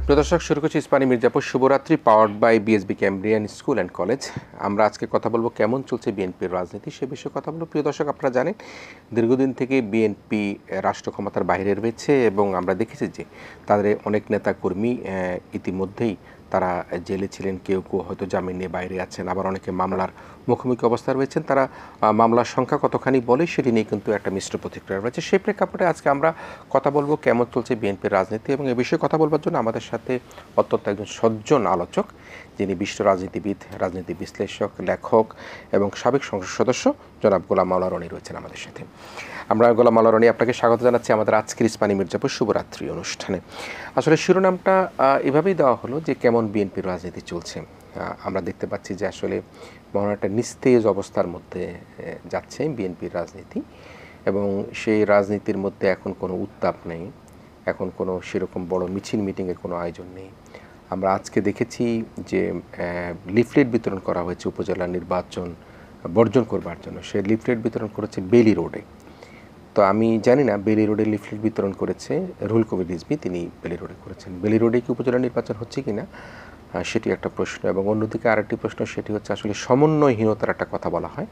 প্রিয় দর্শক, শুরু করছি ইস্পানি মির্জাপুর শুভরাত্রি powered by BSB Cambrian School and College. আমরা আজকে কথা বলবো কেমন চলছে বিএনপির রাজনীতি, সে বিষয়ে কথা বলবো। প্রিয় দর্শক, আপনারা জানেন দীর্ঘদিন থেকে বিএনপি রাষ্ট্র ক্ষমতার বাইরে রয়েছে এবং আমরা দেখেছি যে তাদের অনেক নেতাকর্মী ইতিমধ্যেই তারা জেলে ছিলেন, কেউ কেউ হয়তো জামিন নিয়ে বাইরে আছেন, আবার অনেকে মামলার মুখোমুখি অবস্থা রয়েছেন। তারা মামলার সংখ্যা কতখানি বলে সেটি নিয়ে কিন্তু একটা মিশ্র প্রতিক্রিয়া রয়েছে। সেই প্রেক্ষাপটে আজকে আমরা কথা বলবো কেমন চলছে বিএনপির রাজনীতি, এবং এ বিষয়ে কথা বলবার জন্য আমাদের সাথে অত্যন্ত একজন সজ্জন আলোচক, যিনি বিশ্ব রাজনীতিবিদ, রাজনীতি বিশ্লেষক, লেখক এবং সাবেক সংসদ সদস্য জনাব গোলাম মাওলা রনি রয়েছেন আমাদের সাথে। আমরা গোলাম মাওলা রনি, আপনাকে স্বাগত জানাচ্ছি আমাদের আজকের ইস্পানি মির্জাপুর শুভরাত্রি অনুষ্ঠানে। আসলে শিরোনামটা এভাবেই দেওয়া হলো যে কেমন বিএনপির রাজনীতি চলছে। আমরা দেখতে পাচ্ছি যে আসলে মনে একটা নিস্তেজ অবস্থার মধ্যে যাচ্ছে বিএনপির রাজনীতি, এবং সেই রাজনীতির মধ্যে এখন কোনো উত্তাপ নেই, এখন কোনো সেরকম বড় মিছিল মিটিংয়ের কোনো আয়োজন নেই। আমরা আজকে দেখেছি যে লিফলেট বিতরণ করা হয়েছে উপজেলা নির্বাচন বর্জন করবার জন্য। সে লিফলেট বিতরণ করেছে বেলি রোডে। তো আমি জানি না বেলি রোডে লিফলেট বিতরণ করেছে রুহুল কবির রিজভী, তিনি বেলি রোডে করেছেন। বেলি রোডে কি উপজেলা নির্বাচন হচ্ছে কি না সেটি একটা প্রশ্ন। এবং অন্যদিকে আরেকটি প্রশ্ন, সেটি হচ্ছে আসলে সমন্বয়হীনতার একটা কথা বলা হয়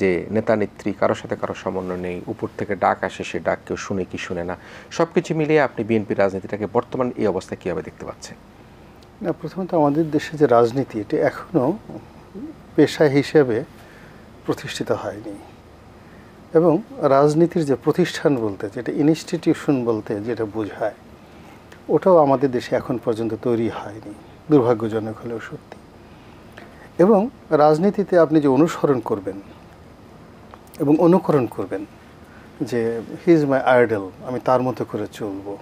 যে নেতা নেত্রী কারোর সাথে কারো সমন্বয় নেই, উপর থেকে ডাক আসে, সে ডাক কেউ শুনে কি শুনে না। সব কিছু মিলিয়ে আপনি বিএনপির রাজনীতিটাকে বর্তমান এই অবস্থায় কীভাবে দেখতে পাচ্ছেন? না, প্রথমত আমাদের দেশে যে রাজনীতি, এটি এখনও পেশা হিসেবে প্রতিষ্ঠিত হয়নি, এবং রাজনীতির যে প্রতিষ্ঠান বলতে, যেটা ইনস্টিটিউশন বলতে যেটা বোঝায়, ওটাও আমাদের দেশে এখন পর্যন্ত তৈরি হয়নি, দুর্ভাগ্যজনক হলেও সত্যি। এবং রাজনীতিতে আপনি যে অনুসরণ করবেন এবং অনুকরণ করবেন যে হি ইজ মাই আইডল, আমি তার মতো করে চলবো,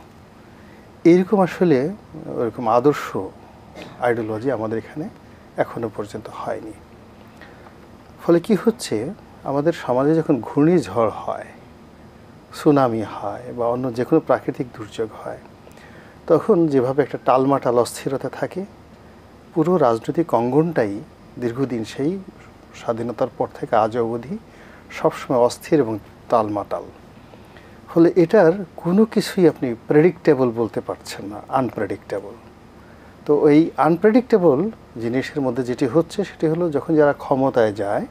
এইরকম আসলে ওরকম আদর্শ আইডিওলজি আমাদের এখানে এখনও পর্যন্ত হয়নি। ফলে কি হচ্ছে, আমাদের সমাজে যখন ঘূর্ণিঝড় হয়, সুনামি হয়, বা অন্য যে কোনো প্রাকৃতিক দুর্যোগ হয়, তখন যেভাবে একটা টালমাটাল অস্থিরতা থাকে, পুরো রাজনৈতিক অঙ্গনটাই দীর্ঘদিন সেই স্বাধীনতার পর থেকে আজ অবধি সবসময় অস্থির এবং টালমাটাল। ফলে এটার কোনো কিছুই আপনি প্রেডিক্টেবল বলতে পারছেন না, আনপ্রেডিক্টেবল। তো ওই আনপ্রেডিক্টেবল জিনিসের মধ্যে যেটি হচ্ছে সেটি হলো, যখন যারা ক্ষমতায় যায়,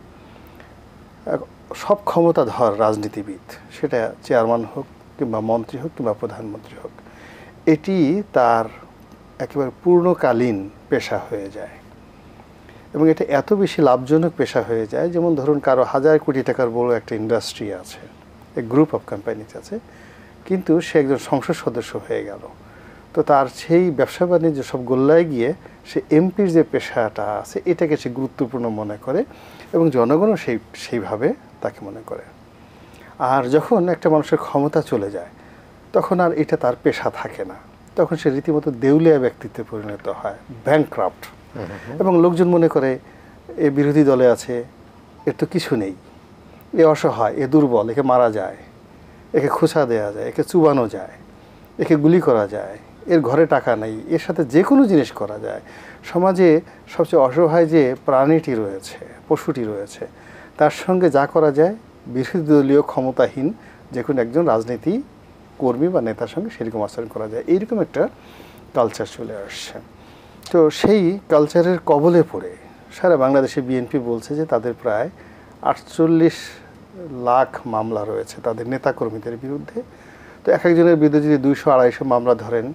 সব ক্ষমতাধর রাজনীতিবিদ, সেটা চেয়ারম্যান হোক কিংবা মন্ত্রী হোক কিংবা প্রধানমন্ত্রী হোক, এটি তার একেবারে পূর্ণকালীন পেশা হয়ে যায়, এবং এটা এত বেশি লাভজনক পেশা হয়ে যায়, যেমন ধরুন কারো 1000 কোটি টাকার বড় একটা ইন্ডাস্ট্রি আছে, গ্রুপ অফ কোম্পানিজ আছে, কিন্তু সে একজন সংসদ সদস্য হয়ে গেল, তো তার সেই ব্যবসা বাণিজ্য সব গোল্লায় গিয়ে সে এমপির যে পেশাটা আছে এটাকে সে গুরুত্বপূর্ণ মনে করে, এবং জনগণও সেইভাবে তাকে মনে করে। আর যখন একটা মানুষের ক্ষমতা চলে যায়, তখন আর এটা তার পেশা থাকে না, তখন সে রীতিমতো দেউলিয়া ব্যক্তিত্বে পরিণত হয়, ব্যাংক্রাফট। এবং লোকজন মনে করে এ বিরোধী দলে আছে, এর তো কিছু নেই, এ অসহায়, এ দুর্বল, একে মারা যায়, একে খোঁচা দেওয়া যায়, একে চুবানো যায়, একে গুলি করা যায়, এর ঘরে টাকা নেই, এর সাথে যে কোনো জিনিস করা যায়। সমাজে সবচেয়ে অসহায় যে প্রাণীটি রয়েছে, পশুটি রয়েছে, তার সঙ্গে যা করা যায় বিরোধী দলীয় ক্ষমতাহীন যে কোনো একজন রাজনীতি কর্মী বা নেতার সঙ্গে সেরকম আচরণ করা যায়, এইরকম একটা কালচার চলে আসছে। তো সেই কালচারের কবলে পড়ে সারা বাংলাদেশে বিএনপি বলছে যে তাদের প্রায় 48 লাখ মামলা রয়েছে তাদের নেতাকর্মীদের বিরুদ্ধে। তো এক একজনের বিরুদ্ধে যদি 200-250 মামলা ধরেন,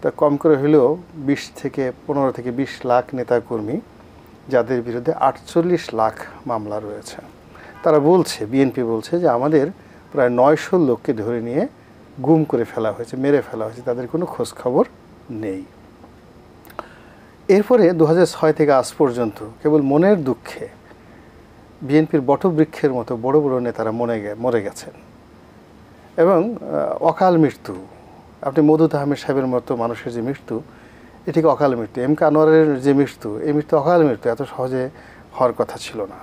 তা কম করে হলেও 15 থেকে 20 লাখ নেতাকর্মী, যাদের বিরুদ্ধে 48 লাখ মামলা রয়েছে। তারা বলছে, বিএনপি বলছে যে আমাদের প্রায় 900 লোককে ধরে নিয়ে গুম করে ফেলা হয়েছে, মেরে ফেলা হয়েছে, তাদের কোনো খোঁজ খবর নেই। এরপরে 2006 থেকে আজ পর্যন্ত কেবল মনের দুঃখে বিএনপির বটবৃক্ষের মতো বড় বড় নেতারা মরে গেছেন, এবং অকাল মৃত্যু। আপনি মওদুদ আহমেদ সাহেবের মতো মানুষের যে মৃত্যু, এটিকে অকাল মৃত্যু। এম কে আনোয়ারের যে মৃত্যু, এই মৃত্যু অকাল মৃত্যু, এত সহজে হওয়ার কথা ছিল না।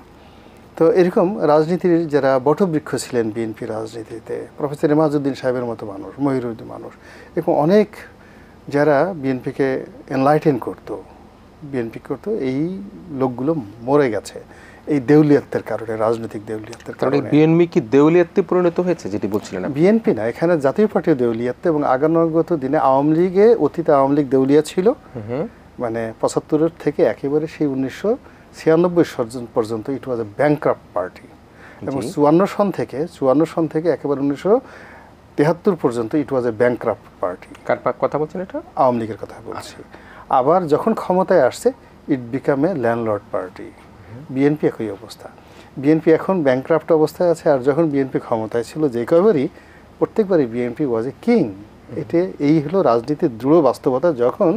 তো এরকম রাজনীতির যারা বটবৃক্ষ ছিলেন বিএনপি রাজনীতিতে, প্রফেসর এমাজউদ্দিন সাহেবের মতো মানুষ, মহিরুদ্দিন মানুষ, এরকম অনেক যারা বিএনপিকে এনলাইটেন করতো, এই লোকগুলো মরে গেছে। এই দেউলিয়াত্বের কারণে, রাজনৈতিক দেউলিয়াত্বের কারণ কারণে। বিএনপি কি দেউলিয়াত্বে পরিণত হয়েছে যেটি বলছিলেন আপনি? বিএনপি না, এখানে জাতীয় পার্টিও দেউলিয়াত্ব, এবং আগামীগত দিনে আওয়ামী লীগে, অতীতে আওয়ামী লীগ দেউলিয়া ছিল, মানে 75 থেকে একেবারে সেই 1996 পর্যন্ত ইট ওয়াজ এ ব্যাংক্রাফট পার্টি, এবং 54 সন থেকে একেবারে 1973 পর্যন্ত ইট ওয়াজ এ ব্যাংক্রাফট পার্টি। কার কথা বলছেন এটা? আওয়ামী লীগের কথা বলছি। আবার যখন ক্ষমতায় আসছে it become a landlord party. BNP একই অবস্থা। বিএনপি এখন ব্যাংক্রাফট অবস্থায় আছে, আর যখন বিএনপি ক্ষমতায় ছিল যে কয়বারই, প্রত্যেকবারই বিএনপি ওয়াজ এ কিং। এই হলো রাজনীতির দৃঢ় বাস্তবতা। যখন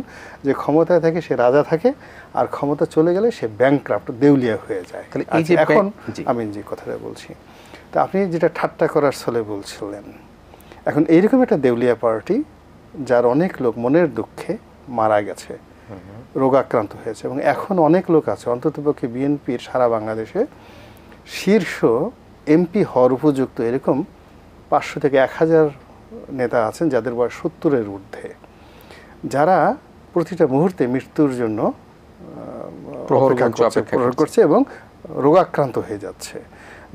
যে ক্ষমতায় থাকে সে রাজা থাকে, আর ক্ষমতা চলে গেলে সে ব্যাংক্রাফট, দেউলিয়া হয়ে যায়। এখন আমি যে কথাটা বলছি, তা আপনি যেটা ঠাট্টা করার ছলে বলছিলেন, এখন এইরকম একটা দেউলিয়া পার্টি যার অনেক লোক মনের দুঃখে মারা গেছে, রোগাক্রান্ত হয়েছে, এবং এখন অনেক লোক আছে অন্ততপক্ষে বিএনপির সারা বাংলাদেশে শীর্ষ এমপি হওয়ার উপযুক্ত এরকম 500 থেকে 1000 নেতা আছেন যাদের বয়স 70-এর ঊর্ধ্বে, যারা প্রতিটা মুহূর্তে মৃত্যুর জন্য প্রহর করছে এবং রোগাক্রান্ত হয়ে যাচ্ছে,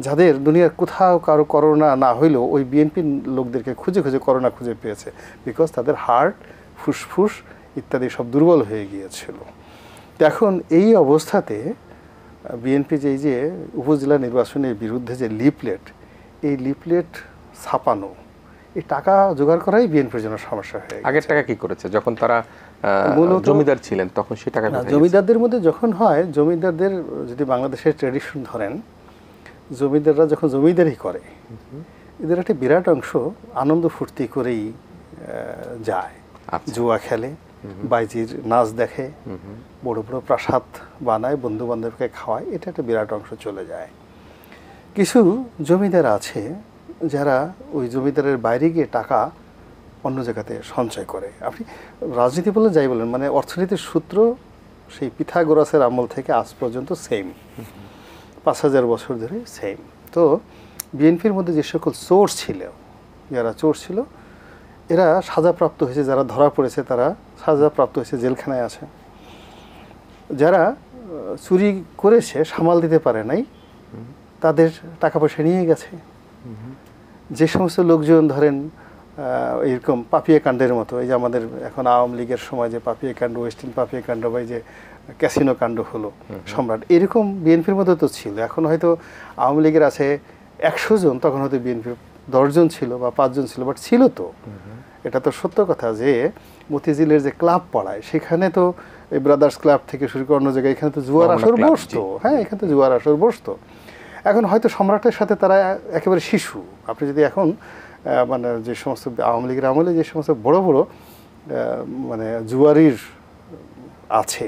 যাদের দুনিয়ার কোথাও কারো করোনা না হইলেও ওই বিএনপির লোকদেরকে খুঁজে খুঁজে করোনা খুঁজে পেয়েছে, বিকজ তাদের হার্ট, ফুসফুস ইত্যাদি সব দুর্বল হয়ে গিয়েছিল। এখন এই অবস্থাতে বিএনপি যে উপজেলা নির্বাচনের বিরুদ্ধে যে লিফলেট, এই লিফলেট ছাপানো, এই টাকা জোগাড় করাই বিএনপির জন্য সমস্যা হয়ে গেছে। আগের টাকা কি করেছে? যখন তারা জমিদার ছিলেন তখন সেই টাকা জমিদারদের মধ্যে যখন হয়, জমিদারদের যদি বাংলাদেশের ট্র্যাডিশন ধরেন, জমিদাররা যখন জমিদারি করে, এদের একটা বিরাট অংশ আনন্দ ফুর্তি করেই যায়, জুয়া খেলে, বাইজির নাচ দেখে, বড় বড় প্রাসাদ বানায়, বন্ধু বান্ধবকে খাওয়ায়, এটা একটা বিরাট অংশ চলে যায়। কিছু জমিদার আছে যারা ওই জমিদারের বাইরে গিয়ে টাকা অন্য জায়গাতে সঞ্চয় করে। আপনি রাজনীতি বলে যাই বলেন, মানে অর্থনীতির সূত্র সেই পিথাগোরাসের আমল থেকে আজ পর্যন্ত সেম, 5000 বছর ধরে সেম। তো বিএনপির মধ্যে যে সকল চোর ছিল, যারা চোর ছিল, এরা সাজাপ্রাপ্ত হয়েছে, যারা ধরা পড়েছে তারা সাজাপ্রাপ্ত হয়েছে, জেলখানায় আছে। যারা চুরি করেছে, সামাল দিতে পারে নাই, তাদের টাকা পয়সা নিয়ে গেছে। যে সমস্ত লোকজন ধরেন এরকম পাপিয়া কাণ্ডের মতো, এই যে আমাদের এখন আওয়ামী লীগের সময় যে পাপিয়া কাণ্ড, ওয়েস্টার্ন পাপিয়া কাণ্ড, বা এই যে ক্যাসিনো কাণ্ড হলো সম্রাট, এরকম বিএনপির মধ্যে তো ছিল। এখন হয়তো আওয়ামী লীগের আছে 100 জন, তখন হয়তো বিএনপির 10 জন ছিল বা 5 জন ছিল, বাট ছিল তো। এটা তো সত্য কথা যে মতিঝিলের যে ক্লাব পড়ায়, সেখানে তো এই ব্রাদার্স ক্লাব থেকে শুরু করে অন্য জায়গায় এখানে তো জুয়ার আসর বসতো। হ্যাঁ, এখানে তো জুয়ার আসর বসতো। এখন হয়তো সম্রাটের সাথে তারা একেবারে শিশু। আপনি যদি এখন মানে যে সমস্ত আওয়ামী লীগের আমলে যে সমস্ত বড় বড় মানে জুয়ারির আছে,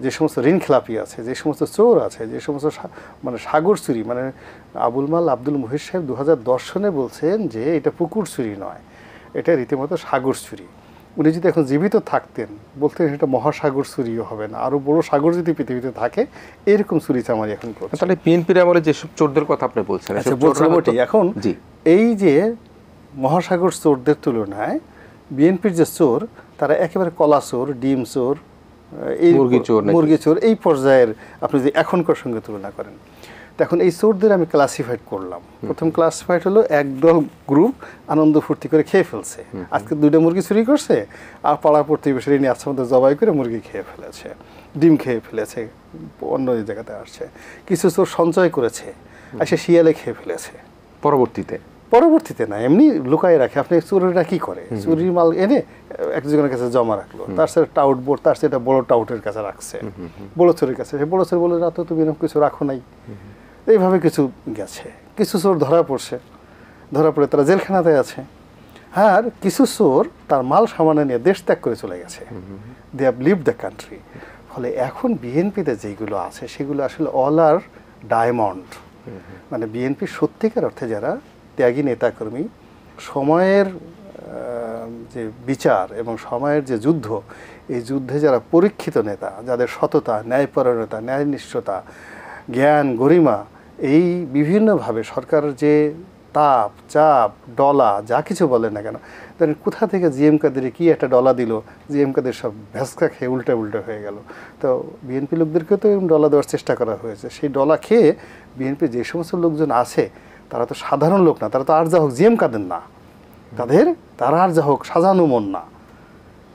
যে সমস্ত ঋণ খেলাপি আছে, যে সমস্ত চোর আছে, যে সমস্ত মানে সাগর চুরি, মানে আবুল মাল আব্দুল মুহিত সাহেব 2010 সনে বলছেন যে এটা পুকুর চুরি নয়, এটা রীতিমতো সাগর চুরি। উনি যদি এখন জীবিত থাকতেন বলতেন এটা মহাসাগর চুরিও হবে না, আরও বড় সাগর যদি পৃথিবীতে থাকে, এরকম চুরি চামারি এখন করছে। তাহলে বিএনপির আমলে যেসব চোরদের কথা আপনি বলছেন, এখন এই যে মহাসাগর চোরদের তুলনায় বিএনপির যে চোর, তারা একেবারে কলা চোর, ডিম চোর, মুরগি চোর, এই পর্যায়ের আপনি যদি এখনকার সঙ্গে তুলনা করেন। এখন এই চোরদের আমি ক্লাসিফাইড করলাম। প্রথম ক্লাসিফাইড হলো একদল গ্রুপ আনন্দ ফুর্তি করে খেয়ে ফেলছে, আজকে 2টা মুরগি চুরি করছে, আর পাড়া প্রতিবেশীরা নিয়ে আচ্ছা মতো জবাই করে মুরগি খেয়ে ফেলেছে, ডিম খেয়ে ফেলেছে, অন্য জায়গাতে আসছে। কিছু চোর সঞ্চয় করেছে, সে শিয়ালে খেয়ে ফেলেছে। পরবর্তীতে না, এমনি লুকায় রাখে। আপনি চোরেরা কি করে, চুরির মাল এনে একজনের কাছে জমা রাখলো, তার সাথে টাউট বোর্ড, তার সাথে বড় টাউটের কাছে রাখছে, বড় চোরের কাছে। সে বড় চোর বলে, রাত তুমি এরকম কিছু রাখো নাই, এইভাবে কিছু গেছে। কিছু চোর ধরা পড়ে তারা জেলখানাতে আছে। আর কিছু চোর তার মাল সামান্য নিয়ে দেশ ত্যাগ করে চলে গেছে, they have leave the country. ফলে এখন বিএনপিতে যেগুলো আছে সেগুলো আসলে অল আর ডায়মন্ড। মানে বিএনপি সত্যিকার অর্থে যারা ত্যাগী নেতাকর্মী, সময়ের যে বিচার এবং সময়ের যে যুদ্ধ, এই যুদ্ধে যারা পরীক্ষিত নেতা, যাদের সততা, ন্যায়পরায়ণতা, ন্যায়নিষ্ঠতা, জ্ঞান, গরিমা, এই বিভিন্নভাবে সরকার যে তাপ চাপ ডলা যা কিছু বলেন না কেন, ধরেন কোথা থেকে জিএম কাদেরে কি একটা ডলা দিল, জিএম কাদের সব ভ্যাসকা খেয়ে উল্টা উল্টা হয়ে গেল। তো বিএনপি লোকদেরকেও তো ডলা দেওয়ার চেষ্টা করা হয়েছে। সেই ডলা খেয়ে বিএনপি যে সমস্ত লোকজন আছে তারা তো সাধারণ লোক না, তারা তো আর যা হোক জিএম কাদের না, তারা আর যা হোক সাজানো মন না,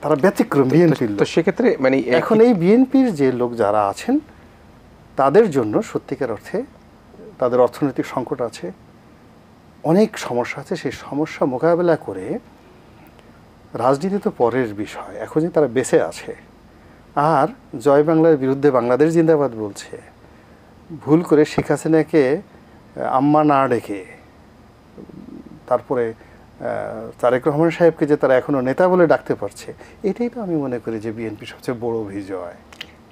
তারা ব্যতিক্রম বিএনপির। তো সেক্ষেত্রে মানে এখন এই বিএনপির যে লোক যারা আছেন তাদের জন্য সত্যিকার অর্থে তাদের অর্থনৈতিক সংকট আছে, অনেক সমস্যা আছে। সেই সমস্যা মোকাবেলা করে রাজনীতি তো পরের বিষয়, এখন যে তারা বেঁচে আছে আর জয় বাংলার বিরুদ্ধে বাংলাদেশ জিন্দাবাদ বলছে, ভুল করে শেখ হাসিনাকে আম্মা না ডেকে তারপরে তারেক রহমান সাহেবকে যে তারা এখনও নেতা বলে ডাকতে পারছে, এটাই তো আমি মনে করি যে বিএনপির সবচেয়ে বড় বিজয়।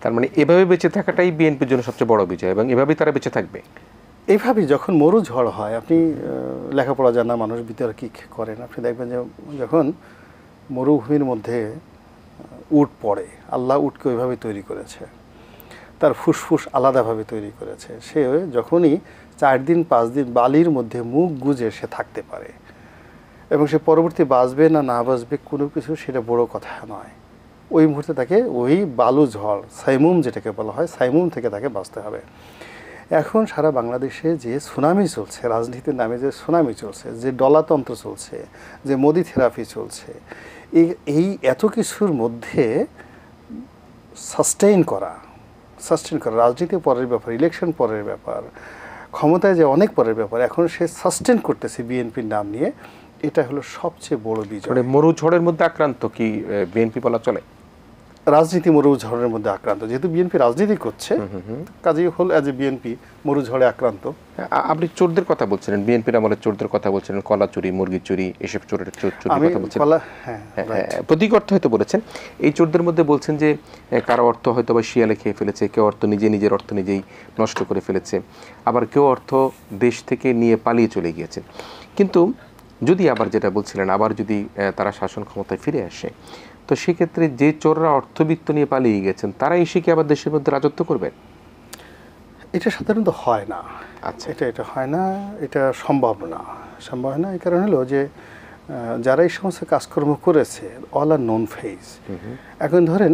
তার মানে এভাবে বেঁচে থাকাটাই বিএনপির জন্য সবচেয়ে বড় বিজয় এবং এভাবেই তারা বেঁচে থাকবে। এইভাবেই যখন মরু ঝড় হয়, আপনি লেখাপড়া জানা মানুষ বিতর্কিক করেন, আপনি দেখবেন যে যখন মরুভূমির মধ্যে উট পড়ে, আল্লাহ উটকে ওইভাবে তৈরি করেছে, তার ফুসফুস আলাদাভাবে তৈরি করেছে। সে যখনই 4 দিন 5 দিন বালির মধ্যে মুখ গুজে সে থাকতে পারে এবং সে পরবর্তী বাঁচবে না না বাঁচবে কোনো কিছু সেটা বড় কথা নয়, ওই মুহূর্তে তাকে ওই বালু ঝড় সাইমুম যেটাকে বলা হয়, সাইমুম থেকে তাকে বাঁচতে হবে। এখন সারা বাংলাদেশে যে সুনামি চলছে, রাজনীতির নামে যে সুনামি চলছে, যে ডলাতন্ত্র চলছে, যে মোদি থেরাপি চলছে, এই এত কিছুর মধ্যে সাস্টেইন করা রাজনীতি পরের ব্যাপার, ইলেকশন পরের ব্যাপার, ক্ষমতায় যে অনেক পরের ব্যাপার, এখন সে সাস্টেইন করতেছে বিএনপির নাম নিয়ে, এটা হলো সবচেয়ে বড় বিজয়। মানে মরু ঝড়ের মধ্যে আক্রান্ত কি বিএনপি বলা চলে? রাজনীতি মরুঝড়ের মধ্যে আক্রান্ত, যেহেতু বিএনপি রাজনীতি করছে কাজেই হল অ্যাজ এ বিএনপি মরুঝড়ে আক্রান্ত। আপনি চোরদের কথা বলছিলেন, বিএনপির আমলে চোরদের কথা বলছিলেন, কলা চুরি, মুরগি চুরি, এসব চোরের কথা বলছেন, প্রতীক অর্থ হয়তো বলেছেন। এই চোরদের মধ্যে বলছেন যে কারো অর্থ হয়তো বা শিয়ালে খেয়ে ফেলেছে, কেউ অর্থ নিজের অর্থ নিজেই নষ্ট করে ফেলেছে, আবার কেউ অর্থ দেশ থেকে নিয়ে পালিয়ে চলে গিয়েছে। কিন্তু যদি আবার যেটা বলছিলেন, আবার যদি তারা শাসন ক্ষমতায় ফিরে আসে, তো সেক্ষেত্রে যে চোররা অর্থবিত্ত নিয়ে পালিয়ে গেছেন তারা এসে কি আবার দেশের মধ্যে রাজত্ব করবেন? এটা সাধারণত হয় না। আচ্ছা, এটা হয় না, এটা সম্ভব না। এই কারণ হলো যে যারা এই সমস্ত কাজকর্ম করেছে অল আর নন ফেস। এখন ধরেন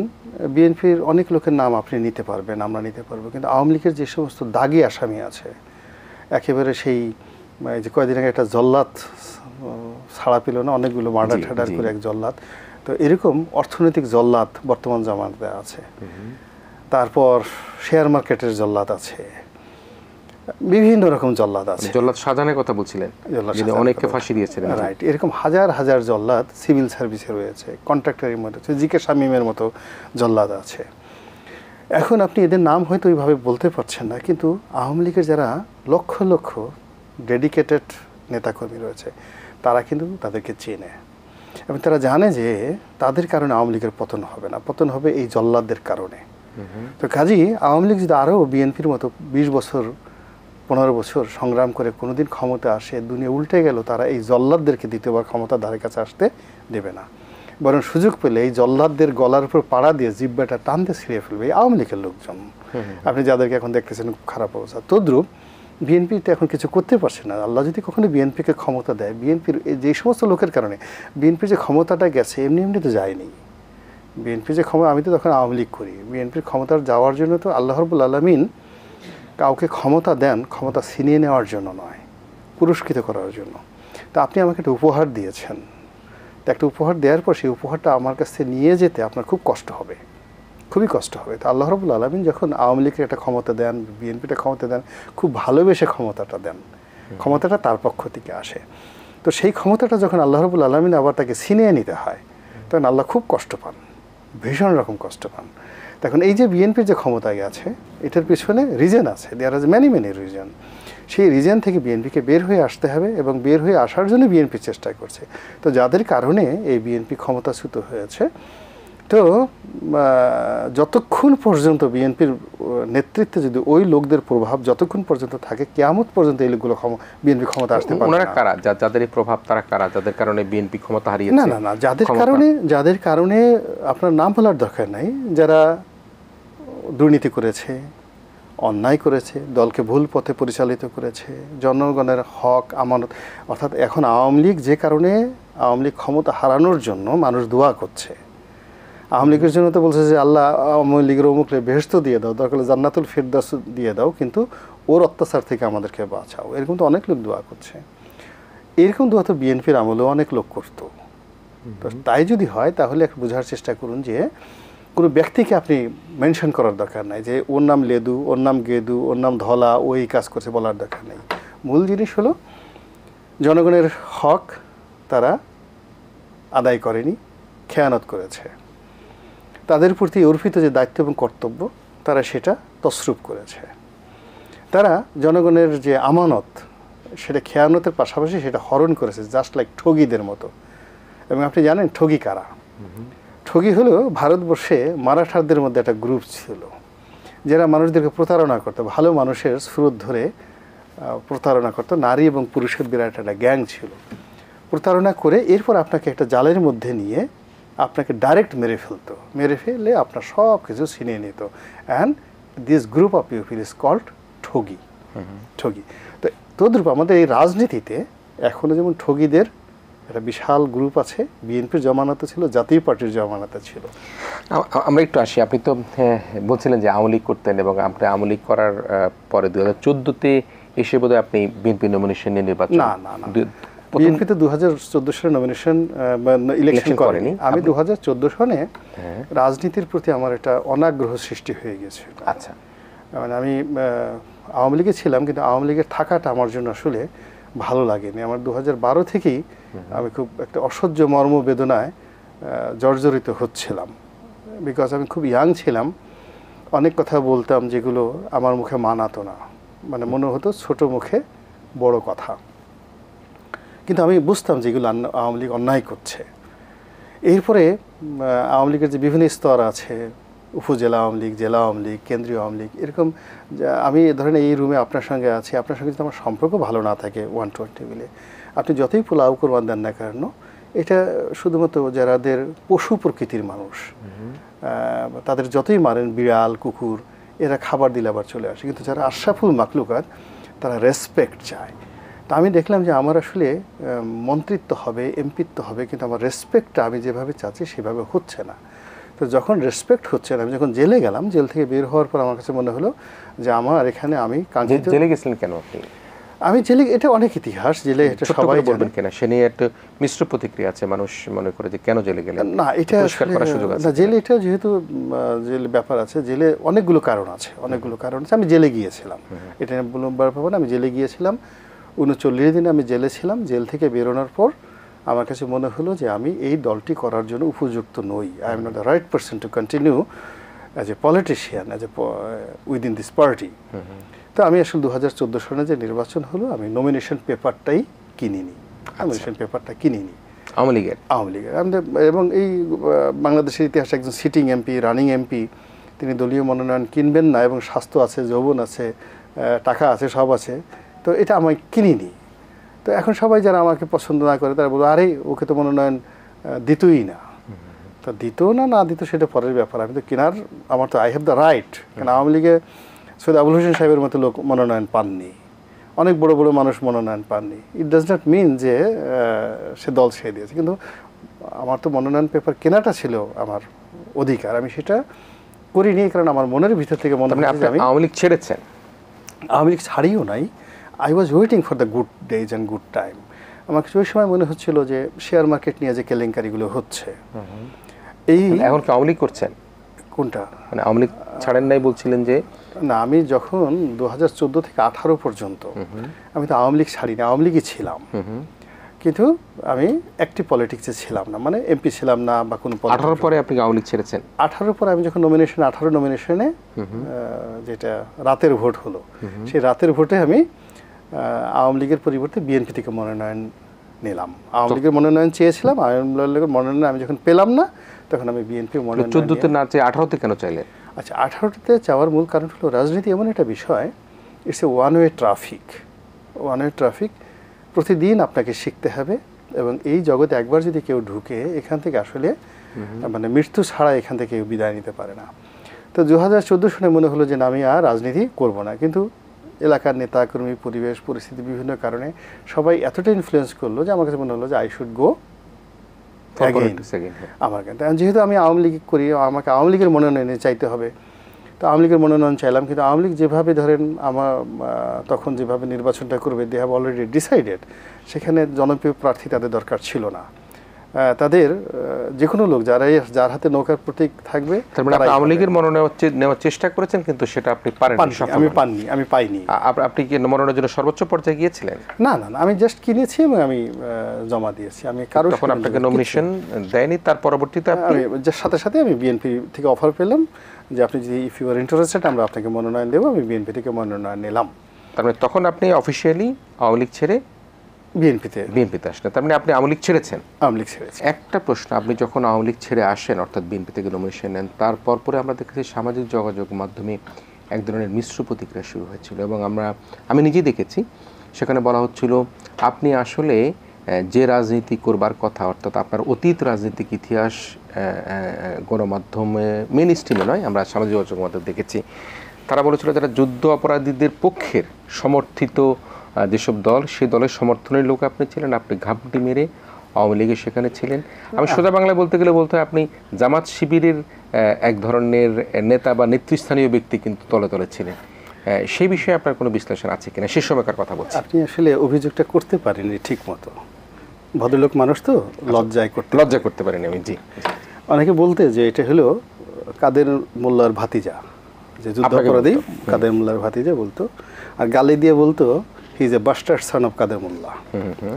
বিএনপির অনেক লোকের নাম আপনি নিতে পারবেন, আমরা নিতে পারবো, কিন্তু আওয়ামী লীগের যে সমস্ত দাগি আসামি আছে, একেবারে সেই যে কয়েকদিন আগে একটা জল্লাদ ছাড়া পেল না, অনেকগুলো মার্ডার ঠাডার করে এক জল্লাদ, তো এরকম অর্থনৈতিক জল্লাদ বর্তমান জামানাতে আছে। তারপর শেয়ার মার্কেটের জল্লাদ আছে, বিভিন্ন রকম জল্লাদ আছে। জল্লাদ শাহজাহানের কথা বলছিলেন, অনেককে ফাঁসি দিয়েছিলেন, রাইট। এরকম হাজার হাজার জল্লাদ সিভিল সার্ভিসে রয়েছে, কন্ট্রাক্টরের মধ্যে জিকে শামীমের মতো জল্লাদ আছে। এখন আপনি এদের নাম হয়তো ওইভাবে বলতে পারছেন না, কিন্তু আওয়ামী লীগের যারা লক্ষ লক্ষ ডেডিকেটেড নেতাকর্মী রয়েছে তারা কিন্তু তাদেরকে চেনে এবং তারা জানে যে তাদের কারণে আওয়ামী লীগের পতন হবে না, পতন হবে এই জল্লাদদের কারণে। তো কাজেই আওয়ামী লীগ যদি আরও বিএনপির মতো 20 বছর 15 বছর সংগ্রাম করে কোনোদিন ক্ষমতা আসে, দুনিয়া উল্টে গেল, তারা এই জল্লাদদেরকে দ্বিতীয়বার ক্ষমতার ধারে কাছে আসতে দেবে না, বরং সুযোগ পেলে এই জল্লাদদের গলার উপর পাড়া দিয়ে জিব্বাটা টানতে ছিঁড়ে ফেলবে এই আওয়ামী লীগের লোকজন। আপনি যাদেরকে এখন দেখতেছেন খুব খারাপ অবস্থা, তদ্রুপ বিএনপি তো এখন কিছু করতে পারছে না। আল্লাহ যদি কখনো বিএনপিকে ক্ষমতা দেয়, বিএনপির যে সমস্ত লোকের কারণে বিএনপির যে ক্ষমতাটা গেছে এমনি এমনি তো যায়নি। বিএনপির যে ক্ষমতা, আমি তো তখন আওয়ামী লীগ করি, বিএনপির ক্ষমতার যাওয়ার জন্য তো আল্লাহ রাব্বুল আলামিন কাউকে ক্ষমতা দেন ক্ষমতা ছিনিয়ে নেওয়ার জন্য নয়, পুরস্কৃত করার জন্য। তো আপনি আমাকে একটা উপহার দিয়েছেন, তো একটা উপহার দেওয়ার পর সেই উপহারটা আমার কাছ থেকে নিয়ে যেতে আপনার খুব কষ্ট হবে, খুবই কষ্ট হবে। তো আল্লাহ রাব্বুল আলামিন যখন আওয়ামী লীগের একটা ক্ষমতা দেন, বিএনপিটা ক্ষমতা দেন, খুব ভালোবেসে ক্ষমতাটা দেন, ক্ষমতাটা তার পক্ষ থেকে আসে। তো সেই ক্ষমতাটা যখন আল্লাহ রাব্বুল আলামিন আবার তাকে ছিনিয়ে নিতে হয়, তখন আল্লাহ খুব কষ্ট পান, ভীষণ রকম কষ্ট পান। তখন এই যে বিএনপির যে ক্ষমতায় গেছে, এটার পিছনে রিজন আছে, দেয়ার ইজ মেনি রিজন। সেই রিজন থেকে বিএনপিকে বের হয়ে আসতে হবে এবং বের হয়ে আসার জন্য বিএনপি চেষ্টা করছে। তো যাদের কারণে এই বিএনপি ক্ষমতাচ্যুত হয়েছে, তো যতক্ষণ পর্যন্ত বিএনপির নেতৃত্বে যদি ওই লোকদের প্রভাব যতক্ষণ পর্যন্ত থাকে, কিয়ামত পর্যন্ত এই লোকগুলো বিএনপি ক্ষমতা আসতে পারে না। কারা যাদের এই প্রভাব, তারা কারা যাদের কারণে বিএনপি ক্ষমতা হারিয়েছে? না না না, যাদের কারণে আপনার নাম বলার দরকার নাই, যারা দুর্নীতি করেছে, অন্যায় করেছে, দলকে ভুল পথে পরিচালিত করেছে, জনগণের হক আমানত। অর্থাৎ এখন আওয়ামী লীগ যে কারণে আওয়ামী লীগ ক্ষমতা হারানোর জন্য মানুষ দোয়া করছে। আওয়ামী লীগের জন্য তো বলছে যে আল্লাহ আওয়ামী লীগের অমুকরে বেহেশত দিয়ে দাও, দরকার হলে জান্নাতুল ফিরদাউস দিয়ে দাও, কিন্তু ওর অত্যাচার থেকে আমাদেরকে বাঁচাও। এরকম তো অনেক লোক দোয়া করছে। এরকম দোয়া তো বিএনপির আমলেও অনেক লোক করতো। তো তাই যদি হয় তাহলে একটু বোঝার চেষ্টা করুন যে কোনো ব্যক্তিকে আপনি মেনশন করার দরকার নাই যে ওর নাম লেদু, ওর নাম গেদু, ওর নাম ধলা, ও এই কাজ করছে বলার দরকার নেই। মূল জিনিস হলো জনগণের হক তারা আদায় করেনি, খেয়ানত করেছে। তাদের প্রতি অর্পিত যে দায়িত্ব এবং কর্তব্য তারা সেটা তসরুপ করেছে। তারা জনগণের যে আমানত সেটা খেয়ানতের পাশাপাশি সেটা হরণ করেছে, জাস্ট লাইক ঠগীদের মতো। এবং আপনি জানেন ঠগী কারা? ঠগী হলো ভারতবর্ষে মারাঠাদের মধ্যে একটা গ্রুপ ছিল যারা মানুষদেরকে প্রতারণা করতো, ভালো মানুষের স্রোত ধরে প্রতারণা করতো। নারী এবং পুরুষের বিরাট একটা গ্যাং ছিল। প্রতারণা করে এরপর আপনাকে একটা জালের মধ্যে নিয়ে আপনাকে ডাইরেক্ট মেরে ফেলতো। মেরে ফেললে আপনার সব কিছু ছিনিয়ে নিত। And this group of people is called ঠগী। ঠগী। তো তদ্রূপ আমাদের এই রাজনীতিতে এখনও যেমন ঠগীদের একটা বিশাল গ্রুপ আছে। বিএনপির জমানাতে ছিল, জাতীয় পার্টির জমানাতে ছিল। আমরা একটু আসি। আপনি তো বলছিলেন যে আওয়ামী লীগ করতেন এবং আপনি আওয়ামী লীগ করার পরে 2014-তে এসে বোধহয় আপনি বিএনপি নমিনেশন নিয়ে নির্বাচন। না, বিএনপি তো 2014 সালে নমিনেশন ইলেকশন করেনি। আমি 2014 সনে রাজনীতির প্রতি আমার একটা অনাগ্রহ সৃষ্টি হয়ে গেছে। আচ্ছা, মানে আমি আওয়ামী লীগে ছিলাম, কিন্তু আওয়ামী লীগের থাকাটা আমার জন্য আসলে ভালো লাগেনি। আমার 2012 থেকেই আমি খুব একটা অসহ্য মর্মবেদনায় জর্জরিত হচ্ছিলাম। বিকজ আমি খুব ইয়াং ছিলাম, অনেক কথা বলতাম যেগুলো আমার মুখে মানাতো না। মানে মনে হতো ছোট মুখে বড় কথা। কিন্তু আমি বুঝতাম যে এগুলো আওয়ামী লীগ অন্যায় করছে। এরপরে আওয়ামী লীগের যে বিভিন্ন স্তর আছে, উপজেলা আওয়ামী লীগ, জেলা আওয়ামী লীগ, কেন্দ্রীয় আওয়ামী লীগ, এরকম আমি ধরেন এই রুমে আপনার সঙ্গে আছি, আপনার সঙ্গে যদি আমার সম্পর্ক ভালো না থাকে 1-2 টেবিলে, আপনি যতই পোলাও কোরবান দেন না কেন, এটা শুধুমাত্র যারাদের পশু প্রকৃতির মানুষ, তাদের যতই মারেন, বিড়াল কুকুর, এরা খাবার দিলে আবার চলে আসে। কিন্তু যারা আশরাফুল মাখলুকাত তারা রেসপেক্ট চায়। তা আমি দেখলাম যে আমার আসলে মন্ত্রিত্ব হবে, এমপিত্ব হবে, কিন্তু আমার রেসপেক্টটা আমি যেভাবে চাচ্ছি সেভাবে হচ্ছে না। তো যখন রেসপেক্ট হচ্ছে না, আমি যখন জেলে গেলাম, জেল থেকে বের হওয়ার পর আমার কাছে মনে হলো যে আমার এখানে আমি কাঙ্ক্ষিত। জেলে গেছিলেন কেন আপনি? আমি জেলে, এটা অনেক ইতিহাস, জেলে এটা সবাই বলবেন কেন, সে নিয়ে একটা মিশ্র প্রতিক্রিয়া আছে। মানুষ মনে করে যে কেন জেলে গেলেন। না, এটা না, জেলে এটা যেহেতু জেলে ব্যাপার আছে, জেলে অনেকগুলো কারণ আছে, অনেকগুলো কারণ আছে। আমি জেলে গিয়েছিলাম, এটা বলবার পাবো না। আমি জেলে গিয়েছিলাম, 39 দিন আমি জেলে ছিলাম। জেল থেকে বেরোনোর পর আমার কাছে মনে হলো যে আমি এই দলটি করার জন্য উপযুক্ত নই। I am not the right person to continue as a politician, as a within this party. তো আমি আসলে 2014 সনে যে নির্বাচন হলো, আমি নমিনেশন পেপারটাই কিনিনি। নমিনেশন পেপারটা কিনিনি আওয়ামী লীগের। এবং এই বাংলাদেশের ইতিহাসে একজন সিটিং এমপি, রানিং এমপি, তিনি দলীয় মনোনয়ন কিনবেন না, এবং স্বাস্থ্য আছে, যৌবন আছে, টাকা আছে, সব আছে, তো এটা আমি কিনিনি। তো এখন সবাই যারা আমাকে পছন্দ না করে তারা বলবো, আরে ওকে তো মনোনয়ন দিতই না। তো দিত না দিত সেটা পরের ব্যাপার। আমি তো কেনার, আমার তো আই হ্যাভ দ্য রাইট। কারণ আওয়ামী লীগে সৈয়দ আবুল হোসেন সাহেবের মতো লোক মনোনয়ন পাননি, অনেক বড় বড় মানুষ মনোনয়ন পাননি। ইট ডাজ নট মিন যে সে দল ছেড়ে দিয়েছে, কিন্তু আমার তো মনোনয়ন পেপার কেনাটা ছিল আমার অধিকার। আমি সেটা করিনি, কারণ আমার মনের ভিতর থেকে মনে হয় যে আমি আওয়ামী লীগ ছেড়েছেন। আওয়ামী লীগ ছাড়িও নাই। I was waiting for the good days and good time. আমার কিছু ওই সময় মনে হচ্ছিল যে শেয়ার মার্কেট নিয়ে যে কেলেঙ্কারিগুলো হচ্ছে, এই এখন কি আওয়ামী লীগ করছেন? কোনটা? মানে আওয়ামী লীগ ছাড়েন নাই বলছিলেন যে? না, আমি যখন 2014 থেকে 18 পর্যন্ত আমি তো আওয়ামী লীগ ছাড়িনি, আওয়ামী লীগই ছিলাম, কিন্তু আমি অ্যাক্টিভ পলিটিক্সে ছিলাম না, মানে এমপি ছিলাম না বা কোনো। 18 পরে আপনি আওয়ামী লীগ ছেড়েছেন? 18 পরে আমি যখন নমিনেশন, 18 নমিনেশনে যেটা রাতের ভোট হলো, সেই রাতের ভোটে আমি আওয়ামী লীগের পরিবর্তে বিএনপি থেকে মনোনয়ন নিলাম। আওয়ামী লীগের মনোনয়ন চেয়েছিলাম, আওয়ামী লীগের মনোনয়ন আমি যখন পেলাম না, তখন আমি বিএনপি মনোনয়ন। 14তে না চেয়ে 18তে কেন চাইলেন? আচ্ছা, 18তে চাওয়ার মূল কারণ হলো রাজনীতি এমন একটা বিষয়, it's a one way traffic. One way traffic, প্রতিদিন আপনাকে শিখতে হবে। এবং এই জগতে একবার যদি কেউ ঢুকে, এখান থেকে আসলে মানে মৃত্যু ছাড়া এখান থেকে কেউ বিদায় নিতে পারে না। তো 2014 সনে মনে হলো যে না, আমি আর রাজনীতি করব না। কিন্তু এলাকার নেতাকর্মী, পরিবেশ, পরিস্থিতি, বিভিন্ন কারণে সবাই এতটা ইনফ্লুয়েন্স করলো যে আমার কাছে মনে হলো যে আই শুড গো আমার কিন্তু যেহেতু আমি আওয়ামী লীগ করি, আমাকে আওয়ামী লীগের মনোনয়নে চাইতে হবে। তো আওয়ামী লীগের মনোনয়ন চাইলাম, কিন্তু আওয়ামী লীগ যেভাবে ধরেন আমার তখন যেভাবে নির্বাচনটা করবে, দে হ্যাভ অলরেডি ডিসাইডেড, সেখানে জনপ্রিয় প্রার্থী তাদের দরকার ছিল না। তাদের যে কোনো লোক যার হাতে নৌকার প্রতীক থাকবে। আওয়ামী লীগের মনোনয়ন নেওয়ার চেষ্টা করেছেন, কিন্তু সেটা আপনি আমি পাইনি। আপনি কি মনোনয়নের জন্য সর্বোচ্চ পর্যায়ে গিয়েছিলেন? না, আমি জাস্ট কিনেছি এবং আমি জমা দিয়েছি। আমি কারো তখন আপনাকে নমিনেশন দেয়নি, তার পরবর্তীতে আমি সাথে সাথে আমি বিএনপি থেকে অফার পেলাম যে আপনি যদি ইফ ইউ আর ইন্টারেস্টেড আমরা আপনাকে মনোনয়ন দেবো। আমি বিএনপি থেকে মনোনয়ন নিলাম। তার মানে তখন আপনি অফিসিয়ালি আওয়ামী লীগ ছেড়ে বিএনপিতে আসলেন। তার মানে আপনি আওয়ামী লীগ ছেড়েছেন? আওয়ামী লীগ ছেড়েছি। একটা প্রশ্ন, আপনি যখন আওয়ামী লীগ ছেড়ে আসেন, অর্থাৎ বিএনপি থেকে নমিনেশন নেন, তারপর পরে আমরা দেখেছি সামাজিক যোগাযোগ মাধ্যমে এক ধরনের মিশ্র প্রতিক্রিয়া শুরু হয়েছিল, এবং আমি নিজেই দেখেছি সেখানে বলা হচ্ছিল আপনি আসলে যে রাজনীতি করবার কথা, অর্থাৎ আপনার অতীত রাজনৈতিক ইতিহাস গণমাধ্যমে মেন স্ট্রিমে নয়, আমরা সামাজিক যোগাযোগ মাধ্যমে দেখেছি, তারা বলেছিল যারা যুদ্ধ অপরাধীদের পক্ষের সমর্থিত যেসব দল, সেই দলের সমর্থনের লোক আপনি ছিলেন, আপনি ঘাপটি মেরে আওয়ামী লীগের সেখানে ছিলেন। আমি সোজা বাংলায় বলতে গেলে বলতে হয় আপনি জামাত শিবিরের এক ধরনের নেতা বা নেতৃস্থানীয় ব্যক্তি কিন্তু তলে তলে ছিলেন। সেই বিষয়ে আপনার কোনো বিশ্লেষণ আছে কিনা, সে সময়কার কথা বলছি। আপনি আসলে অভিযোগটা করতে পারেননি ঠিক মতো, ভদ্রলোক মানুষ তো লজ্জা করতে পারেনি আমি। জি, অনেকে বলতে যে এটা হলো কাদের মোল্লার ভাতিজা, যে যুদ্ধাপরাধী কাদের মোল্লার ভাতিজা বলতো, আর গালি দিয়ে বলতো he is a bastard son of Kader Molla,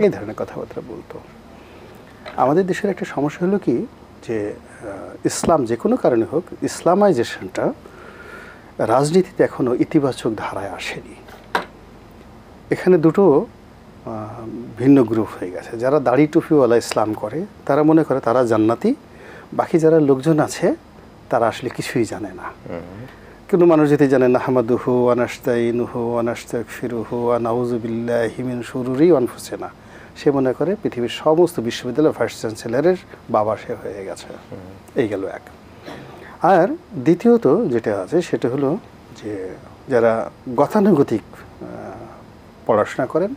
এই ধরনের কথাবার্তা বলতো। আমাদের দেশের একটা সমস্যা হলো কি, যে ইসলাম যে কোনো কারণে হোক, ইসলামাইজেশনটা রাজনীতিতে এখনও ইতিবাচক ধারায় আসেনি। এখানে দুটো ভিন্ন গ্রুপ হয়ে গেছে। যারা দাড়ি টুপিওয়ালা ইসলাম করে তারা মনে করে তারা জান্নাতি, বাকি যারা লোকজন আছে তারা আসলে কিছুই জানে না। কিন্তু মানুষ যদি জানে না হামাদুহু আনাস্তাইনুহু আনাস্তাগফিরুহু ওয়া নাউযু বিল্লাহি মিন শুরুরি আনফুসিনা, সে মনে করে পৃথিবীর সমস্ত বিশ্ববিদ্যালয়ের ভাইস চ্যান্সেলরের বাবা সে হয়ে গেছে। এই গেল এক। আর দ্বিতীয়ত যেটা আছে সেটা হলো যে যারা গতানুগতিক পড়াশোনা করেন,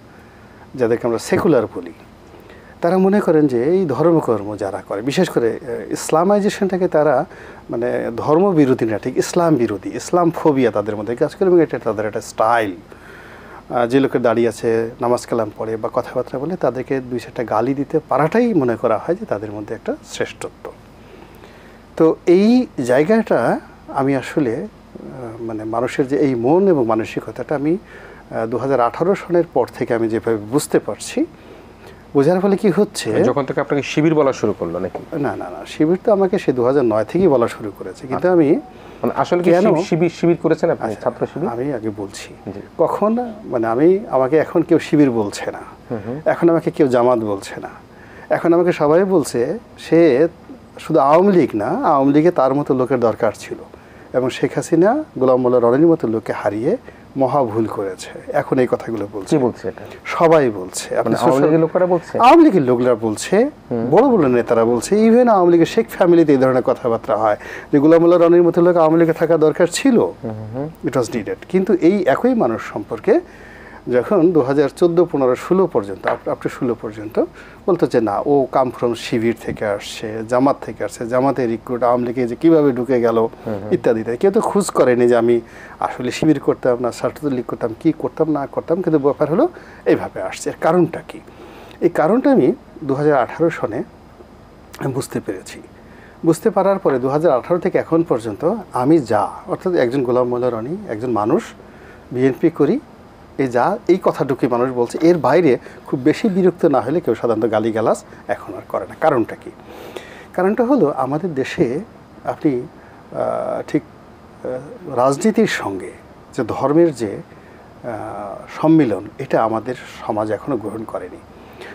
যাদেরকে আমরা সেকুলার বলি, তারা মনে করেন যে এই ধর্মকর্ম যারা করে, বিশেষ করে ইসলামাইজেশনটাকে তারা মানে ধর্মবিরোধী না, ঠিক ইসলাম বিরোধী, ইসলাম ফোবিয়া তাদের মধ্যে কাজ করে, এবং এটা তাদের একটা স্টাইল। যে লোকের দাঁড়িয়ে আছে, নামাজ কালাম পড়ে বা কথাবার্তা বলে, তাদেরকে দুই চারটা গালি দিতে পারাটাই মনে করা হয় যে তাদের মধ্যে একটা শ্রেষ্ঠত্ব। তো এই জায়গাটা আমি আসলে মানে মানুষের যে এই মন এবং মানসিকতাটা আমি 2018 সনের পর থেকে আমি যেভাবে বুঝতে পারছি, বোঝার ফলে কি হচ্ছে, যখন থেকে আপনাকে শিবির বলা শুরু করলো নাকি? না, শিবির তো আমাকে সে 2009 থেকেই বলা শুরু করেছে। কিন্তু আমি আসলে কি শিবির করেছেন আপনি? ছাত্র শিবির? আমি আগে বলছি, কখন মানে আমাকে এখন কেউ শিবির বলছে না, এখন আমাকে কেউ জামাত বলছে না, এখন আমাকে সবাই বলছে সে শুধু আওয়ামী লীগ না, আওয়ামী লীগে তার মতো লোকের দরকার ছিল, এবং শেখ হাসিনা গোলাম মোল্লা রনির মতো লোককে হারিয়ে মহা ভুল করেছে। এখন এই কথাগুলো বলছে, সবাই বলছে, আওয়ামী লীগের লোকরা বলছে, বড় বড় নেতারা বলছে, ইভেন আওয়ামী লীগের শেখ ফ্যামিলিতে এই ধরনের কথাবার্তা হয় যে গোলাম মোল্লা রনির মতো লোক আওয়ামী লীগে থাকা দরকার ছিল, ইট ওয়াজ নিডেড। কিন্তু এই একই মানুষ সম্পর্কে যখন 2014, 15, 16 পর্যন্ত, আপ টু 16 পর্যন্ত বলতো যে না, ও কাম ফ্রম শিবির থেকে আসছে, জামাত থেকে আসছে, জামাতের রিক্রুট আওয়ামী লীগে যে কীভাবে ঢুকে গেল ইত্যাদি ইত্যাদি। কেউ তো খোঁজ করেনি যে আমি আসলে শিবির করতাম না ছাত্রলীগ করতাম, কী করতাম না করতাম, কিন্তু ব্যাপার হলো এইভাবে আসছে। এর কারণটা কি? এই কারণটা আমি 2018 সনে বুঝতে পেরেছি। বুঝতে পারার পরে 2018 থেকে এখন পর্যন্ত আমি অর্থাৎ একজন গোলাম মোল্লা রনি, একজন মানুষ, বিএনপি করি, এই কথাটুকুই মানুষ বলছে। এর বাইরে খুব বেশি বিরক্ত না হলে কেউ সাধারণত গালিগালাজ এখন আর করে না। কারণটা কি? কারণটা হলো আমাদের দেশে আপনি ঠিক রাজনীতির সঙ্গে যে ধর্মের যে সম্মিলন, এটা আমাদের সমাজ এখনও গ্রহণ করেনি।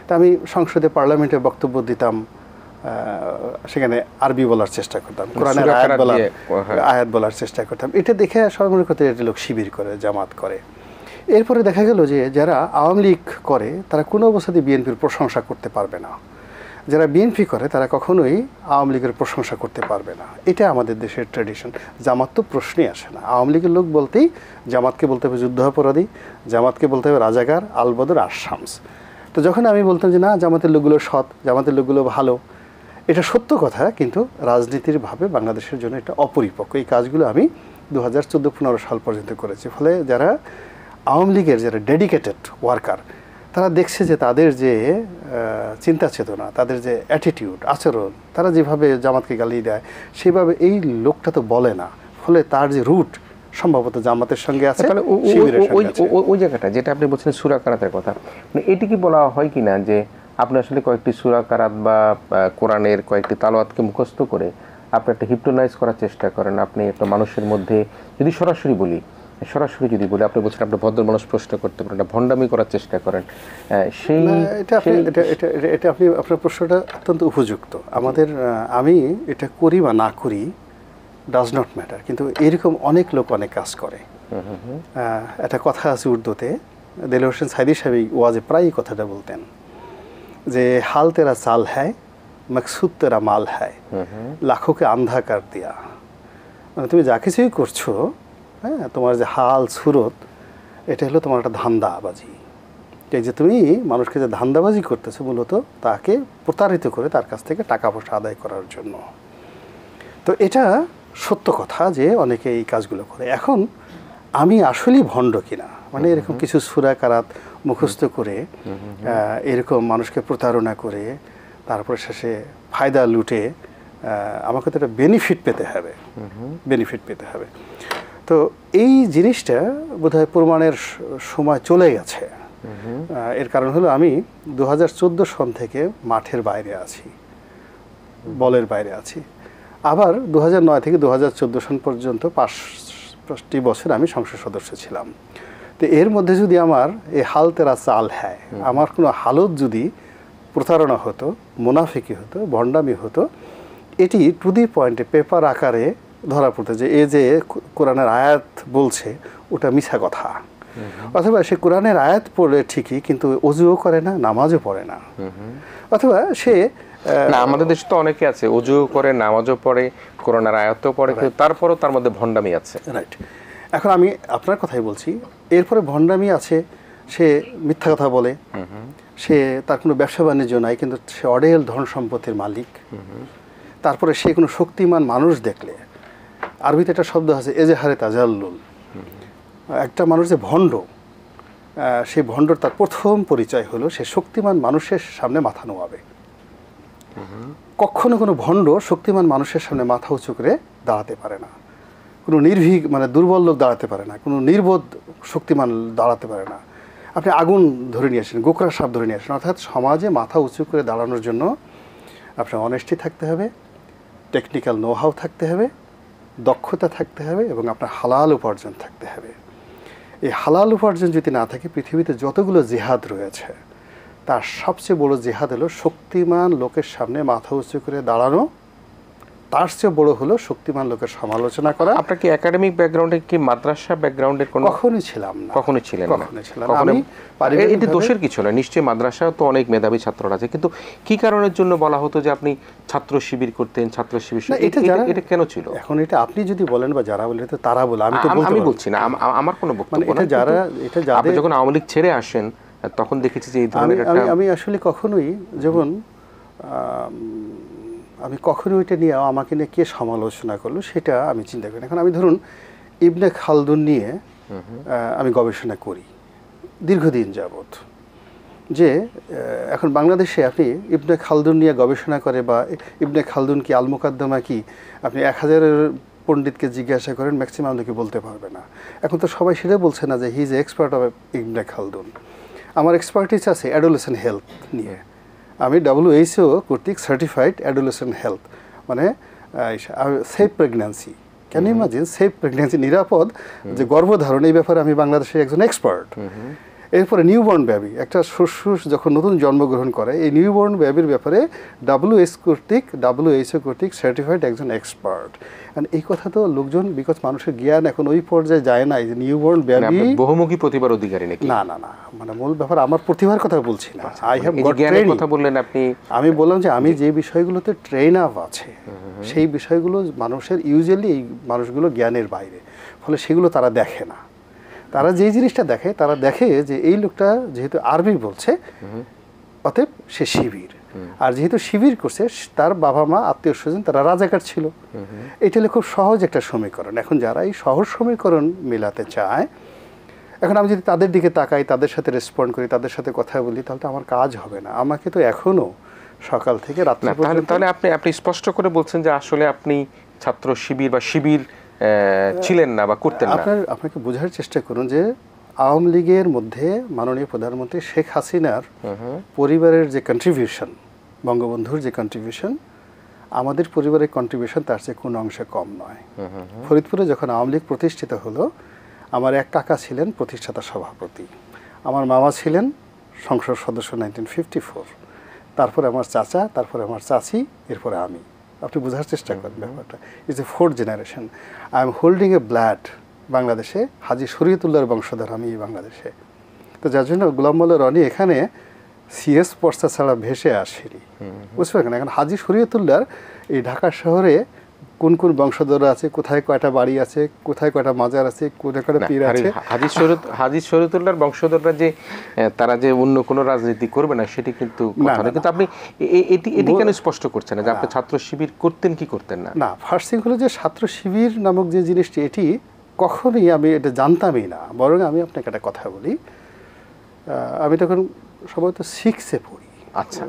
তা আমি সংসদে পার্লামেন্টে বক্তব্য দিতাম, সেখানে আরবি বলার চেষ্টা করতাম, কোরআনের আয়াত বলার চেষ্টা করতাম। এটা দেখে সবাই মনে করতে এটা লোক শিবির করে, জামাত করে। এরপরে দেখা গেল যে যারা আওয়ামী লীগ করে তারা কোনো অবস্থাতেই বিএনপির প্রশংসা করতে পারবে না। যারা বিএনপি করে তারা কখনোই আওয়ামী লীগের প্রশংসা করতে পারবে না, এটা আমাদের দেশের ট্র্যাডিশন। জামাত তো প্রশ্নই আসে না। আওয়ামী লীগের লোক বলতেই জামাতকে বলতে হবে যুদ্ধাপরাধী, জামাতকে বলতে হবে রাজাকার, আলবদর আর শামস। তো যখন আমি বলতাম যে না জামাতের লোকগুলো সৎ, জামাতের লোকগুলো ভালো, এটা সত্য কথা, কিন্তু রাজনীতির ভাবে বাংলাদেশের জন্য এটা অপরিপক্ক। এই কাজগুলো আমি 2014-15 সাল পর্যন্ত করেছি। ফলে যারা আওয়ামী লীগের যারা ডেডিকেটেড ওয়ার্কার, তারা দেখছে যে তাদের যে চিন্তা চেতনা, তাদের যে অ্যাটিটিউড, আচরণ, তারা যেভাবে জামাতকে গালি দেয় সেভাবে এই লোকটা তো বলে না। ফলে তার যে রুট সম্ভবত জামাতের সঙ্গে আছে, ওই জায়গাটা যেটা আপনি বলছেন সূরা কারাতের কথা, মানে এটি কি বলা হয় কিনা যে আপনি আসলে কয়েকটি সূরা কারাত বা কোরআনের কয়েকটি তালাওয়াতকে মুখস্থ করে আপনি একটা হিপনোটাইজ করার চেষ্টা করেন, আপনি একটা মানুষের মধ্যে যদি সরাসরি বলি আপনি বলছেন আপনি ভদ্র মানুষ প্রশ্ন করতে পারেন, একটা ভণ্ডামি করার চেষ্টা করেন, সেই এটা আপনি আপনার প্রশ্নটা অত্যন্ত উপযুক্ত। আমাদের আমি এটা করি বা না করি ডাজ নট ম্যাটার, কিন্তু এরকম অনেক লোক অনেক কাজ করে। একটা কথা আছে উর্দুতে, দেলোয়ার হোসেন সাইদি সাহেব ওয়াজে প্রায়ই কথাটা বলতেন যে হাল তেরা চাল হ্যায় মকসুদ তেরা মাল হ্যায় লাখোকে আন্ধা কার দিয়া। মানে তুমি যা কিছুই করছো, হ্যাঁ, তোমার যে হাল সুরত, এটা হলো তোমার একটা ধান্দাবাজি। এই যে তুমি মানুষকে যে ধান্দাবাজি করতেছো মূলত তাকে প্রতারিত করে তার কাছ থেকে টাকা পয়সা আদায় করার জন্য। তো এটা সত্য কথা যে অনেকে এই কাজগুলো করে। এখন আমি আসলেই ভণ্ড কিনা, মানে এরকম কিছু সূরা কারাত মুখস্থ করে এরকম মানুষকে প্রতারণা করে তারপরে শেষে ফায়দা লুটে আমাকে তো একটা বেনিফিট পেতে হবে। তো এই জিনিসটা বোধহয় প্রমাণের সময় চলে গেছে। এর কারণ হলো আমি 2014 সন থেকে মাঠের বাইরে আছি, বলের বাইরে আছি। আবার 2009 থেকে 2014 সন পর্যন্ত 5টি বছর আমি সংসদ সদস্য ছিলাম। তো এর মধ্যে যদি আমার এই হাল তেরা চাল হ্যায়, আমার কোনো হালত যদি প্রতারণা হতো, মুনাফিকি হতো, ভণ্ডামি হতো, এটি টু দি পয়েন্টে পেপার আকারে ধরা পড়তো যে এই যে কোরআনের আয়াত বলছে ওটা মিছা কথা, অথবা সে কোরআনের আয়াত পড়ে ঠিকই কিন্তু অজুও করে না, নামাজও পড়ে না, অথবা সে আমাদের দেশে তো অনেকে আছে অজু করে, নামাজও পড়ে, কোরআনের আয়াতও পড়ে, কিন্তু তারপরও তার মধ্যে ভণ্ডামি আছে। রাইট। এখন আমি আপনার কথাই বলছি, এরপরে ভণ্ডামি আছে, সে মিথ্যা কথা বলে, সে তার কোনো ব্যবসা বাণিজ্য নাই কিন্তু সে অডেল ধন সম্পত্তির মালিক। তারপরে সে কোনো শক্তিমান মানুষ দেখলে, আরবিতে একটা শব্দ আছে এজেহারে তাজাল্লুল, একটা মানুষ যে ভণ্ড, সেই ভণ্ডর তার প্রথম পরিচয় হলো সে শক্তিমান মানুষের সামনে মাথা নোয়াবে। কখনো কোনো ভণ্ড শক্তিমান মানুষের সামনে মাথা উঁচু করে দাঁড়াতে পারে না, কোনো নির্ভীক মানে দুর্বল লোক দাঁড়াতে পারে না, কোনো নির্বোধ শক্তিমান দাঁড়াতে পারে না। আপনি আগুন ধরে নিয়ে আসেন, গোকরা সাপ ধরে নিয়ে আসেন। অর্থাৎ সমাজে মাথা উঁচু করে দাঁড়ানোর জন্য আপনার অনেস্টি থাকতে হবে, টেকনিক্যাল নো-হাউ থাকতে হবে, দক্ষতা থাকতে হবে এবং আপনার হালাল উপার্জন থাকতে হবে। এই হালাল উপার্জন যদি না থাকে, পৃথিবীতে যতগুলো জিহাদ রয়েছে তার সবচেয়ে বড় জিহাদ হলো শক্তিমান লোকের সামনে মাথা উঁচু করে দাঁড়ানো, তার চেয়ে বড় হলো শক্তিমান লোকের সমালোচনা করা। আপনার কি একাডেমিক ব্যাকগ্রাউন্ডে কি মাদ্রাসা ব্যাকগ্রাউন্ডের কোনো? কখনোই ছিলাম না। কখনোই ছিলেন না? আমি এটি দোষের কিছু না, নিশ্চয়ই মাদ্রাসাও তো অনেক মেধাবী ছাত্ররা আছে, কিন্তু কি কারণের জন্য বলা হতো যে আপনি ছাত্র শিবির করতেন, ছাত্র শিবির, এটা কেন ছিল? এখন এটা আপনি যদি বলেন বা যারা বলে তো তারা বলে, আমি বলছি না, আমার কোনো বক্তব্য না। আপনি যখন আওয়ামী লীগ ছেড়ে আসেন তখন দেখেছি যে এই ধরনের আমি আসলে কখনোই যেমন আমি কখনোই এটা নিয়ে আমাকে নিয়ে কে সমালোচনা করলো সেটা আমি চিন্তা করি না। এখন আমি ধরুন ইবনে খালদুন নিয়ে আমি গবেষণা করি দীর্ঘদিন যাবৎ, যে এখন বাংলাদেশে আপনি ইবনে খালদুন নিয়ে গবেষণা করে বা ইবনে খালদুন কি আল মুকাদ্দমা কি আপনি 1000-এর পণ্ডিতকে জিজ্ঞাসা করেন, ম্যাক্সিমাম লোকে বলতে পারবে না। এখন তো সবাই সেটা বলছে না যে he is expert of Ibn Khaldun. আমার এক্সপার্টিস আছে অ্যাডোলেসেন্ট হেলথ নিয়ে, আমি WHO কর্তৃক সার্টিফাইড অ্যাডোলেসেন্ট হেলথ, মানে safe pregnancy, can you imagine safe pregnancy, নিরাপদ যে গর্ভধারণ, এই ব্যাপারে আমি বাংলাদেশের একজন এক্সপার্ট। এরপরে নিউবর্ন বেবি, একটা শস্য যখন নতুন জন্মগ্রহণ করে, এই নিউবর্ন বেবির ব্যাপারে WHO কর্তৃক সার্টিফাইড একজন এক্সপার্ট। অ্যান্ড এই কথা তো লোকজন, বিকজ মানুষের জ্ঞান এখন ওই পর্যায়ে যায় না, যে নিউবর্ন বেবি বহুমুখী প্রতিভার অধিকারী নাকি? না না না, মানে মূল ব্যাপার আমার প্রতিভার কথা বলছি না। আই হ্যাভ গট জ্ঞানের কথা বললেন আপনি। আমি বললাম যে আমি যে বিষয়গুলোতে ট্রেন আপ আছে সেই বিষয়গুলো মানুষের ইউজুয়ালি এই মানুষগুলো জ্ঞানের বাইরে, ফলে সেগুলো তারা দেখে না। তারা যেই জিনিসটা দেখে, তারা দেখে যে এই লোকটা যেহেতু আরবি বলছে অতএব সে শিবির, আর যেহেতু শিবির করছে তার বাবা মা আত্মীয় স্বজন তারা রাজাকার ছিল। এটা হলো খুব সহজ একটা সমীকরণ। এখন যারা এই সহজ সমীকরণ মেলাতে চায়, এখন আমি যদি তাদের দিকে তাকাই, তাদের সাথে রেসপন্ড করি, তাদের সাথে কথা বলি, তাহলে তো আমার কাজ হবে না। আমাকে তো এখনো সকাল থেকে রাত্রি পর্যন্ত। তাহলে আপনি স্পষ্ট করে বলছেন যে আসলে আপনি ছাত্র শিবির বা শিবির ছিলেন না বা করতেন না। আপনাকে বোঝার চেষ্টা করুন যে আওয়ামী লীগের মধ্যে মাননীয় প্রধানমন্ত্রী শেখ হাসিনার পরিবারের যে কন্ট্রিবিউশন, বঙ্গবন্ধুর যে কন্ট্রিবিউশন, আমাদের পরিবারের কন্ট্রিবিউশন তার চেয়ে কোনো অংশে কম নয়। ফরিদপুরে যখন আওয়ামী লীগ প্রতিষ্ঠিত হলো, আমার এক কাকা ছিলেন প্রতিষ্ঠাতা সভাপতি, আমার মামা ছিলেন সংসদ সদস্য 1954, তারপরে আমার চাচা, তারপরে আমার চাচি, এরপরে আমি। আপনি বোঝার চেষ্টা করেন ব্যাপারটা। It's a 4th generation. I am holding A blood বাংলাদেশে, হাজী শরীয়তুল্লাহর বংশধর আমি এই বাংলাদেশে। তো যার জন্য গোলাম মোল্লা রনি এখানে সিএস পর্চা ছাড়া ভেসে আসেনি, বুঝতে পারেন। এখন হাজী শরীয়তুল্লাহর এই ঢাকা শহরে কোন কোন বংশধররা আছে, কোথায় কয়টা বাড়ি আছে, কোথায় কয়টা মাজার আছে, কোথায় কয়টা পীর আছে। হাজী শরীয়তুল্লাহর বংশধররা যে তারা যে অন্য কোনো রাজনীতি করবে না সেটি কিন্তু কথা না। কিন্তু আপনি এটি কেন স্পষ্ট করছেন না যে আপনি ছাত্র শিবির করতেন কি করতেন না? না, ফার্স্ট থিং হলো যে ছাত্র শিবির নামক যে জিনিসটি, এটি কখনোই আমি এটা জানতামই না। বরং আমি আপনাকে একটা কথা বলি, আমি তখন সম্ভবত 6-এ পড়ি। আচ্ছা,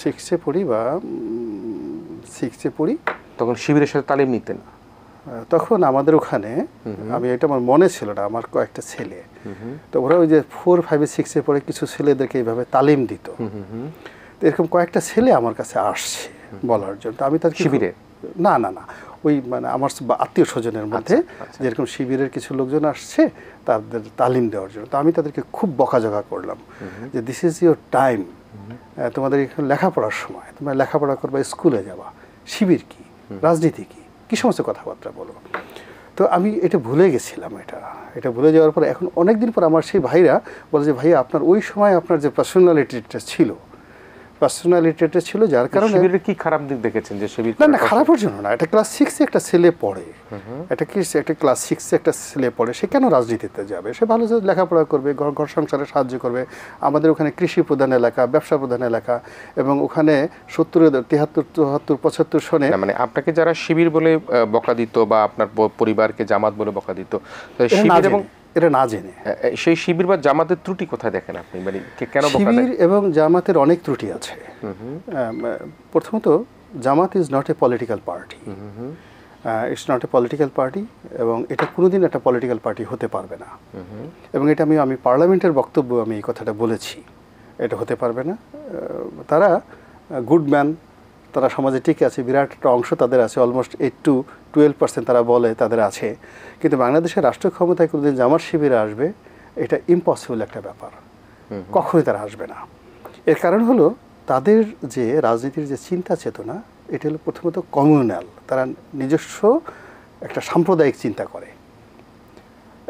6-এ পড়ি বা 6-এ পড়ি। তখন শিবিরের সাথে তালিম নিতেন? তখন আমাদের ওখানে, আমি এটা আমার মনে ছিল না, আমার কয়েকটা ছেলে, তো ওরা ওই যে 4, 5, 6-এ পড়ে কিছু ছেলেদেরকে এইভাবে তালিম দিত। তো এরকম কয়েকটা ছেলে আমার কাছে আসছে বলার জন্য। আমি তাদের শিবিরে না না না ওই মানে আমার আত্মীয় স্বজনের মধ্যে যেরকম শিবিরের কিছু লোকজন আসছে তাদের তালিম দেওয়ার জন্য। তো আমি তাদেরকে খুব বকাঝকা করলাম যে দিস ইজ ইউর টাইম, তোমাদের এখানে লেখাপড়ার সময়, তোমরা লেখাপড়া করবা, স্কুলে যাবা, শিবির কি, রাজনীতি কি সমস্ত কথাবার্তা বলো। তো আমি এটা ভুলে গেছিলাম। এটা ভুলে যাওয়ার পরে এখন অনেক দিন পর আমার সেই ভাইরা বলে যে ভাই আপনার ওই সময় আপনার যে পার্সোনালিটিটা ছিল, যার কারণে শিবিরের কি খারাপ দিক দেখেছেন যে শিবির? না, খারাপের জন্য না। এটা ক্লাস 6-এ একটা ছেলে পড়ে, একটা ক্লাস 6-এ একটা ছেলে পড়ে, সে কেন রাজনীতিতে যাবে? সে ভালো লেখাপড়া করবে, ঘর সংসারে সাহায্য করবে। আমাদের ওখানে কৃষি প্রধান এলাকা, ব্যবসা প্রধান এলাকা, এবং ওখানে 70, 73, 74, 75 সনে মানে আপনাকে যারা শিবির বলে বকা দিত বা আপনার পরিবারকে জামাত বলে বকা দিত, শিবির এবং এটা না জেনে, সেই শিবির বা জামাতের ত্রুটি কোথায় দেখেন আপনি? মানে কেন শিবির এবং জামাতের অনেক ত্রুটি আছে। প্রথমত, Jamaat is not a political party, it's not a political party, এবং এটা কোনোদিন একটা পলিটিক্যাল পার্টি হতে পারবে না। এবং এটা আমি পার্লামেন্টের বক্তব্য আমি এই কথাটা বলেছি, এটা হতে পারবে না। তারা গুড ম্যান, তারা সমাজে ঠিক আছে, বিরাট একটা অংশ তাদের আছে, অলমোস্ট 8 to 12% তারা বলে তাদের আছে। কিন্তু বাংলাদেশের রাষ্ট্র ক্ষমতায় কোনোদিন জামাত শিবিরে আসবে এটা ইম্পসিবল একটা ব্যাপার, কখনোই তারা আসবে না। এর কারণ হলো তাদের যে রাজনীতির যে চিন্তা চেতনা, এটা হলো প্রথমত কমিউনাল। তারা নিজস্ব একটা সাম্প্রদায়িক চিন্তা করে,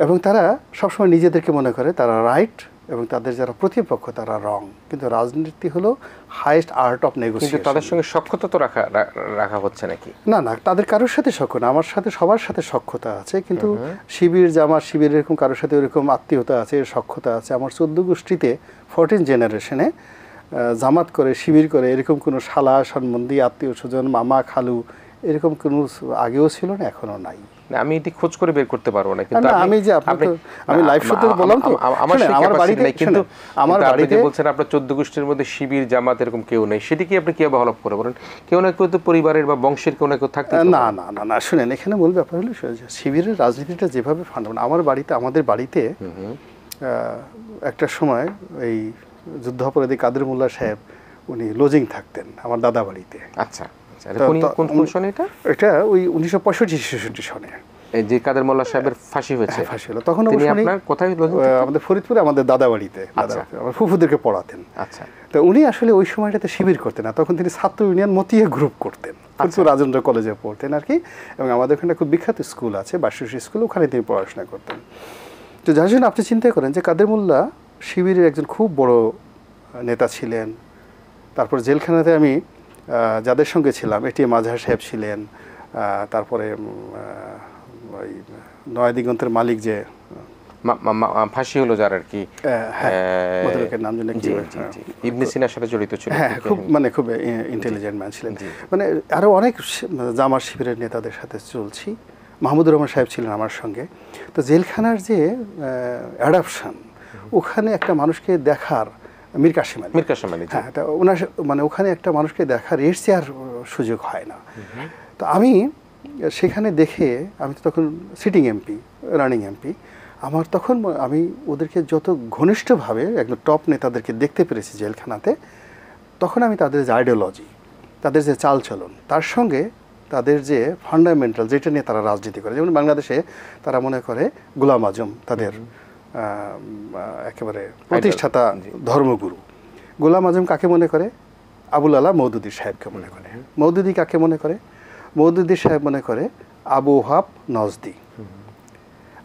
এবং তারা সবসময় নিজেদেরকে মনে করে তারা রাইট এবং তাদের যারা প্রতিপক্ষ তারা রং। কিন্তু রাজনীতি হলো হাইয়েস্ট আর্ট অফ নেগোসিয়েশন। তাদের সঙ্গে সখ্যতা তো রাখা হচ্ছে নাকি? না, তাদের কারোর সাথে সখ্য না, আমার সাথে সবার সাথে সখ্যতা আছে। কিন্তু শিবির, জামাত শিবির এরকম কারোর সাথে এরকম আত্মীয়তা আছে, সখ্যতা আছে। আমার 14 গোষ্ঠীতে 14 জেনারেশনে জামাত করে, শিবির করে, এরকম কোনো শালা সম্বন্ধী, আত্মীয় স্বজন, মামা, খালু, এরকম কোনো আগেও ছিল না, এখনো নাই। আমি এটি খোঁজ করে বের করতে পারবো না। কিন্তু আমি লাইভ শোতে বললাম তো, আমার বাড়িতে নাই। কিন্তু আমার বাড়িতে বলছেন আপনার 14 গোষ্ঠীর মধ্যে শিবির, জামাত এরকম কেউ নেই, সেটি কি আপনি কিভাবে হলফ করে বলেন? কেউ না কেউ তো পরিবারের বা বংশের কেউ না কেউ থাকতে। না, শুনেন, এখানে মূল ব্যাপার হলো শিবিরের রাজনীতিটা যেভাবে ফান্ডামেন্টাল। আমাদের বাড়িতে একটা সময় এই যুদ্ধাপরাধী কাদের মোল্লা সাহেব উনি লজিং থাকতেন আমার দাদা বাড়িতে। আচ্ছা, কোন সনে এটা? এটা ওই 1965-66 সনে। এই যে কাদের মোল্লা সাহেবের ফাঁসি হয়েছে, ফাঁসি হলো তখন তিনি অবশ্য উনি আপনার কোথায় আমাদের ফরিদপুরে আমাদের দাদা বাড়িতে আমার ফুফুদেরকে পড়াতেন। আচ্ছা, তো উনি আসলে ওই সময়টাতে শিবির করতেন না, তখন তিনি ছাত্র ইউনিয়ন মতিয়া গ্রুপ করতেন, ফরিদপুর রাজেন্দ্র কলেজে পড়তেন আর কি। এবং আমাদের ওখানে খুব বিখ্যাত স্কুল আছে বার্ষিক স্কুল, ওখানে তিনি পড়াশোনা করতেন। তো যার জন্য আপনি চিন্তা করেন যে কাদের মোল্লা শিবিরের একজন খুব বড় নেতা ছিলেন। তারপর জেলখানাতে আমি যাদের সঙ্গে ছিলাম, এটিএম আজহার সাহেব ছিলেন, তারপরে ওই নয়া দিগন্তের মালিক যে ফাঁসি হলো যার আর কি, ভদ্রলোকের নাম জানি কি, ইবনে সিনার সাথে জড়িত ছিল, হ্যাঁ খুব ইন্টেলিজেন্ট ম্যান ছিলেন। মানে আরও অনেক জামার শিবিরের নেতাদের সাথে চলছি। মাহমুদুর রহমান সাহেব ছিলেন আমার সঙ্গে। তো জেলখানার যে অ্যাডাপশন, ওখানে একটা মানুষকে দেখার, মীর কাসেম আলী, হ্যাঁ, তা ওনার মানে ওখানে একটা মানুষকে দেখার এর চেয়ে আর সুযোগ হয় না। তো আমি সেখানে দেখে, আমি তো তখন সিটিং এমপি, রানিং এমপি, আমার তখন আমি ওদেরকে যত ঘনিষ্ঠভাবে একদম টপ নেতাদেরকে দেখতে পেরেছি জেলখানাতে, তখন আমি তাদের যে আইডিওলজি, তাদের যে চালচলন, তার সঙ্গে তাদের যে ফান্ডামেন্টাল যেটা নিয়ে তারা রাজনীতি করে, যেমন বাংলাদেশে তারা মনে করে গোলাম আজম তাদের একেবারে প্রতিষ্ঠাতা ধর্মগুরু। গোলাম আজম কাকে মনে করে? আবুল আলা মওদুদী সাহেবকে মনে করে। মওদুদী কাকে মনে করে? মওদুদী সাহেব মনে করে আবু ওহাব নজদি।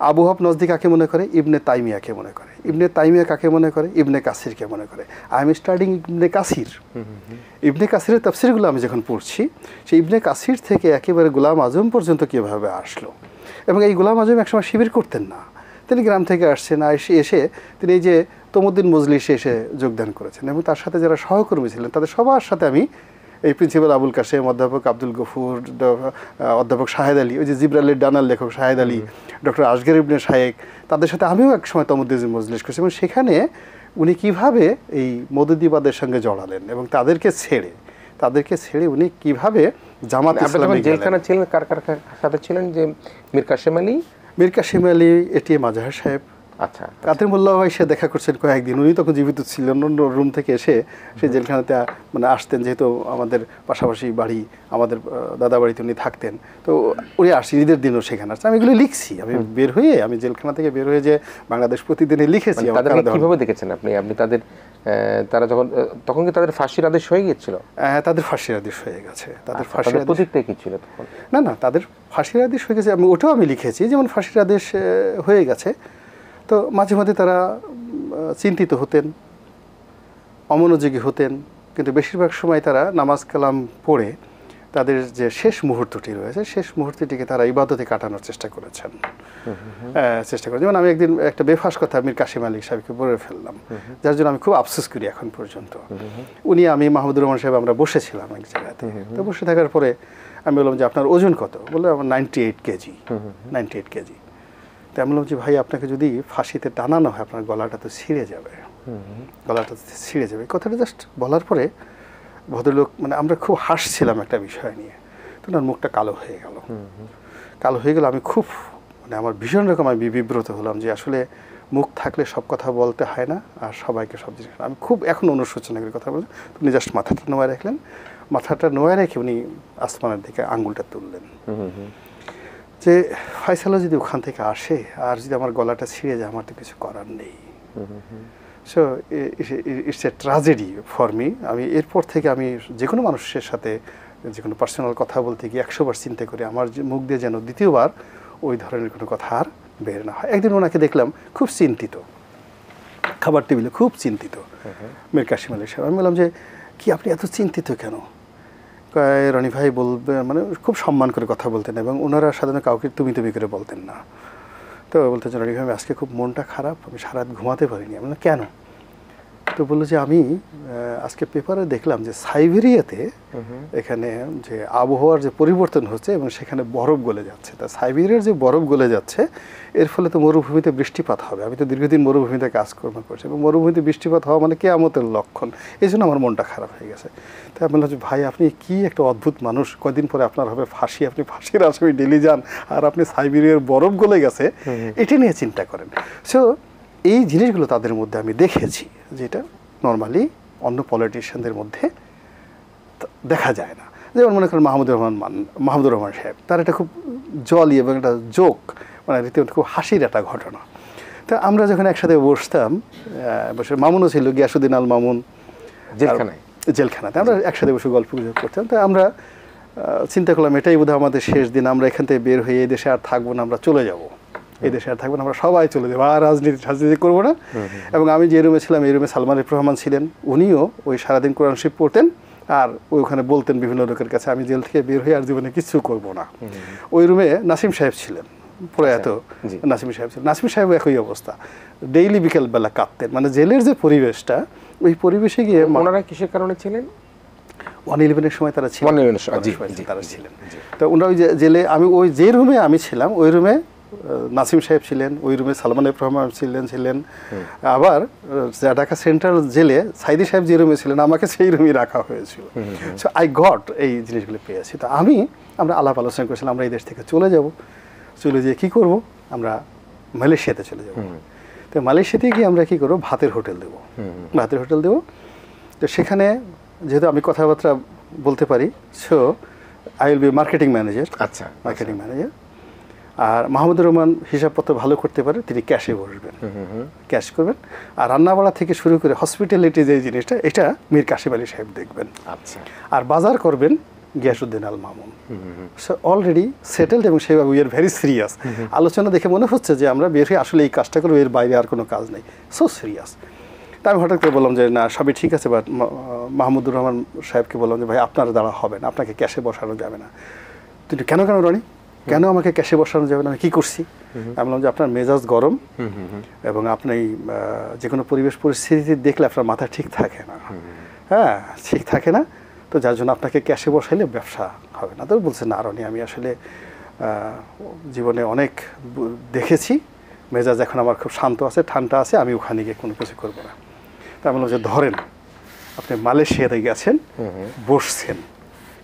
আবু ওহাব নজদি কাকে মনে করে? ইবনে তাইমিয়াকে মনে করে। ইবনে তাইমিয়া কাকে মনে করে? ইবনে কাসিরকে মনে করে। আই এম স্টাডিং ইবনে কাসির। ইবনে কাসিরের তাফসিরগুলো আমি যখন পড়ছি, সেই ইবনে কাসির থেকে একেবারে গোলাম আজম পর্যন্ত কীভাবে আসলো। এবং এই গোলাম আজম একসময় শিবির করতেন না, তিনি গ্রাম থেকে আসছেন, এসে তিনি এই যে তমুদ্দিন মজলিসে এসে যোগদান করেছেন। এবং তার সাথে যারা সহকর্মী ছিলেন তাদের সবার সাথে আমি, এই প্রিন্সিপাল আবুল কাসেম, অধ্যাপক আব্দুল গফুর, অধ্যাপক শাহেদ আলী, ওই যে জিব্রাইলের ডানার লেখক শাহেদ আলী, ডক্টর আসগর ইবনে শায়েক, তাদের সাথে আমিও এক সময় তমুদ্দিন মজলিস করেছি। এবং সেখানে উনি কিভাবে এই মওদুদিবাদের সঙ্গে জড়ালেন এবং তাদেরকে ছেড়ে উনি কিভাবে জামাত ইসলামে জেলখানা ছিলেন। কার কার সাথে ছিলেন? যে মীর কাসেম আলী, এটিএম আজহার সাহেব, আচ্ছা, কাদের মোল্লা ভাই সে দেখা করছেন কয়েকদিন, উনি তখন জীবিত ছিলেন, অন্য রুম থেকে এসে সেই জেলখানাতে মানে আসতেন, যেহেতু আমাদের পাশাপাশি বাড়ি, আমাদের দাদা বাড়িতে উনি থাকতেন। তো উনি আসছি ঈদের দিনও সেখানে আসছে। আমি এগুলো লিখছি, আমি জেলখানা থেকে বের হয়ে যে বাংলাদেশ প্রতিদিনে লিখেছি। কিভাবে দেখেছেন আপনি? তারা তখন কি তাদের ফাঁসির আদেশ হয়ে গিয়েছিল? হ্যাঁ, তাদের ফাঁসির আদেশ হয়ে গেছে। তাদের ফাঁসির প্রতিক্রিয়া কি ছিল তখন? না, তাদের ফাঁসির আদেশ হয়ে গেছে, ওটাও আমি লিখেছি, যেমন ফাঁসির আদেশ হয়ে গেছে। তো মাঝে মাঝে তারা চিন্তিত হতেন, অমনোযোগী হতেন, কিন্তু বেশিরভাগ সময় তারা নামাজ কালাম পড়ে তাদের যে শেষ মুহূর্তটি রয়েছে, শেষ মুহূর্তটিকে তারা ইবাদতে কাটানোর চেষ্টা করেছেন। যেমন আমি একদিন একটা বেফাস কথা মীর কাসেম আলী সাহেবকে বলে ফেললাম, যার জন্য আমি খুব আফসোস করি এখন পর্যন্ত। আমি মাহমুদুর রহমান সাহেব আমরা বসেছিলাম এক জায়গাতে। তো বসে থাকার পরে আমি বললাম যে আপনার ওজন কত? বললো আমার 98 কেজি। 98 কেজি। তো আমি বললাম যে ভাই, আপনাকে যদি ফাঁসিতে টানানো হয় আপনার গলাটা তো ছিঁড়ে যাবে, কথাটা জাস্ট বলার পরে ভদ্রলোক, মানে আমরা খুব হাসছিলাম একটা বিষয় নিয়ে, তো ওনার মুখটা কালো হয়ে গেল। আমি খুব, মানে আমার ভীষণ রকম আমি বিব্রত হলাম যে আসলে মুখ থাকলে সব কথা বলতে হয় না, আর সবাইকে সব জিনিস। আমি খুব এখন অনুশোচনা করে কথা বলছি। উনি জাস্ট মাথাটা নোয়া রেখে উনি আসমানের দিকে আঙ্গুলটা তুললেন, যে ফয়সালা যদি ওখান থেকে আসে আর যদি আমার গলাটা ছিঁড়ে যায়, আমার তো কিছু করার নেই। So it's a tragedy for me. আমি এরপর থেকে আমি যে কোনো মানুষের সাথে যে কোনো পার্সোনাল কথা বলতে গিয়ে 100 বার চিন্তা করি আমার মুখ দিয়ে যেন দ্বিতীয়বার ওই ধরনের কোনো কথা আর বের না হয়। একদিন ওনাকে দেখলাম খুব চিন্তিত, খাবার টেবিলে খুব চিন্তিত, মীর কাসেম আলী সাহেব। আমি বললাম যে কি আপনি এত চিন্তিত কেন? রনি ভাই বলবে, মানে খুব সম্মান করে কথা বলতেন এবং ওনারা সাধারণত কাউকে তুমি করে বলতেন না। তো বলতে চান রনি ভাই, আজকে খুব মনটা খারাপ, আমি সারা রাত ঘুমাতে পারিনি। আমি বললাম কেন? তো বললো যে আমি আজকে পেপারে দেখলাম যে সাইবেরিয়াতে এখানে যে আবহাওয়ার যে পরিবর্তন হচ্ছে এবং সেখানে বরফ গলে যাচ্ছে, তা সাইবেরিয়ার যে বরফ গলে যাচ্ছে এর ফলে তো মরুভূমিতে বৃষ্টিপাত হবে। আমি তো দীর্ঘদিন মরুভূমিতে কাজকর্ম করছি এবং মরুভূমিতে বৃষ্টিপাত হওয়া মানে কিয়ামতের লক্ষণ। এই জন্য আমার মনটা খারাপ হয়ে গেছে। তাই আমি বললাম যে ভাই, আপনি কি একটা অদ্ভুত মানুষ, কয়দিন পরে আপনার হবে ফাঁসি, আপনি ফাঁসির আসামি ডেলি যান, আর আপনি সাইবেরিয়ার বরফ গলে গেছে এটা নিয়ে চিন্তা করেন। সো এই জিনিসগুলো তাদের মধ্যে আমি দেখেছি, যেটা নর্মালি অন্য পলিটিশিয়ানদের মধ্যে দেখা যায় না। যেমন মনে করেন মাহমুদুর রহমান সাহেব, তার এটা খুব জলি এবং একটা জোক, মানে রীতিমতো খুব হাসির একটা ঘটনা। তো আমরা যখন একসাথে বসতাম, বসে মামুনও ছিল, গিয়াসুদ্দিন আল মামুন জেলখানাতে, আমরা একসাথে বসে গল্প গুজব করতাম। তো আমরা চিন্তা করলাম এটাই বোধহয় আমাদের শেষ দিন, আমরা এখান থেকে বের হয়ে এই দেশে আর থাকবো না, আমরা চলে যাব, এই দেশে আর থাকবো না, আমরা সবাই চলে যাবো, আর রাজনীতি করবো না। এবং আমি যে রুমে ছিলাম এই রুমে সালমান এফ রহমান ছিলেন, উনিও ওই সারাদিন কোরআন শরীফ পড়তেন আর ওখানে বলতেন বিভিন্ন লোকের কাছে আমি জেল থেকে বের হয়ে আর জীবনে কিছু করবো না। ওই রুমে নাসিম সাহেব ছিলেন, প্রয়াত নাসিম সাহেব ছিলেন, নাসিম সাহেব একই অবস্থা, ডেইলি বিকেলবেলা কাঁদতেন। মানে জেলের যে পরিবেশটা, ওই পরিবেশে গিয়ে ওনারা কিসের কারণে ছিলেন? 111-এর সময় তারা ছিলেন, তারা ছিলেন। তো ওনারা ওই জেলে, আমি ওই যে রুমে আমি ছিলাম ওই রুমে নাসিম সাহেব ছিলেন, ওই রুমে সালমান এফ রহমান ছিলেন। আবার ঢাকা সেন্ট্রাল জেলে সাইদি সাহেব যে রুমে ছিলেন, আমাকে সেই রুমে রাখা হয়েছিল। সো আই গট এই জিনিসগুলো পেয়েছি। তো আমরা আলাপ আলোচনা করেছিলাম আমরা এই দেশ থেকে চলে যাব, চলে যেয়ে কী করব, আমরা মালয়েশিয়াতে চলে যাব। তো মালয়েশিয়াতে গিয়ে আমরা কী করবো, ভাতের হোটেল দেবো। তো সেখানে যেহেতু আমি কথাবার্তা বলতে পারি, so I will be marketing manager. আচ্ছা, মার্কেটিং ম্যানেজার। আর মাহমুদুর রহমান হিসাবপত্র ভালো করতে পারে, তিনি ক্যাশে বসবেন, ক্যাশ করবেন। আর রান্নাবাড়া থেকে শুরু করে হসপিটালিটি যে জিনিসটা, এটা মীর কাশিম আলী সাহেব দেখবেন। আচ্ছা। আর বাজার করবেন Giasuddin Al Mamun. So already settled, এবং সেভাবে উই আর ভেরি সিরিয়াস। আলোচনা দেখে মনে হচ্ছে যে আমরা বের হয়ে আসলে এই কাজটা করবো, এর বাইরে আর কোনো কাজ নেই, সো সিরিয়াস। তা আমি হঠাৎ করে বললাম যে না, সবই ঠিক আছে, বাট মাহমুদুর রহমান সাহেবকে বললাম যে ভাই আপনার দ্বারা হবে না, আপনাকে ক্যাশে বসানো যাবে না। তুই কেন রনি, কেন আমাকে ক্যাশে বসানো যাবে না, আমি কী করছি? আমি বললাম যে আপনার মেজাজ গরম, এবং আপনি যে কোনো পরিবেশ পরিস্থিতি দেখলে আপনার মাথা ঠিক থাকে না, হ্যাঁ ঠিক থাকে না, তো যার জন্য আপনাকে ক্যাশে বসাইলে ব্যবসা হবে না। তো বলছে না রনি, আমি আসলে জীবনে অনেক দেখেছি, মেজাজ এখন আমার খুব শান্ত আছে, ঠান্ডা আছে, আমি ওখানে গিয়ে কোনো কিছু করবো না। তা আমি বললাম যে ধরেন আপনি মালয়েশিয়াতে গেছেন, বসছেন,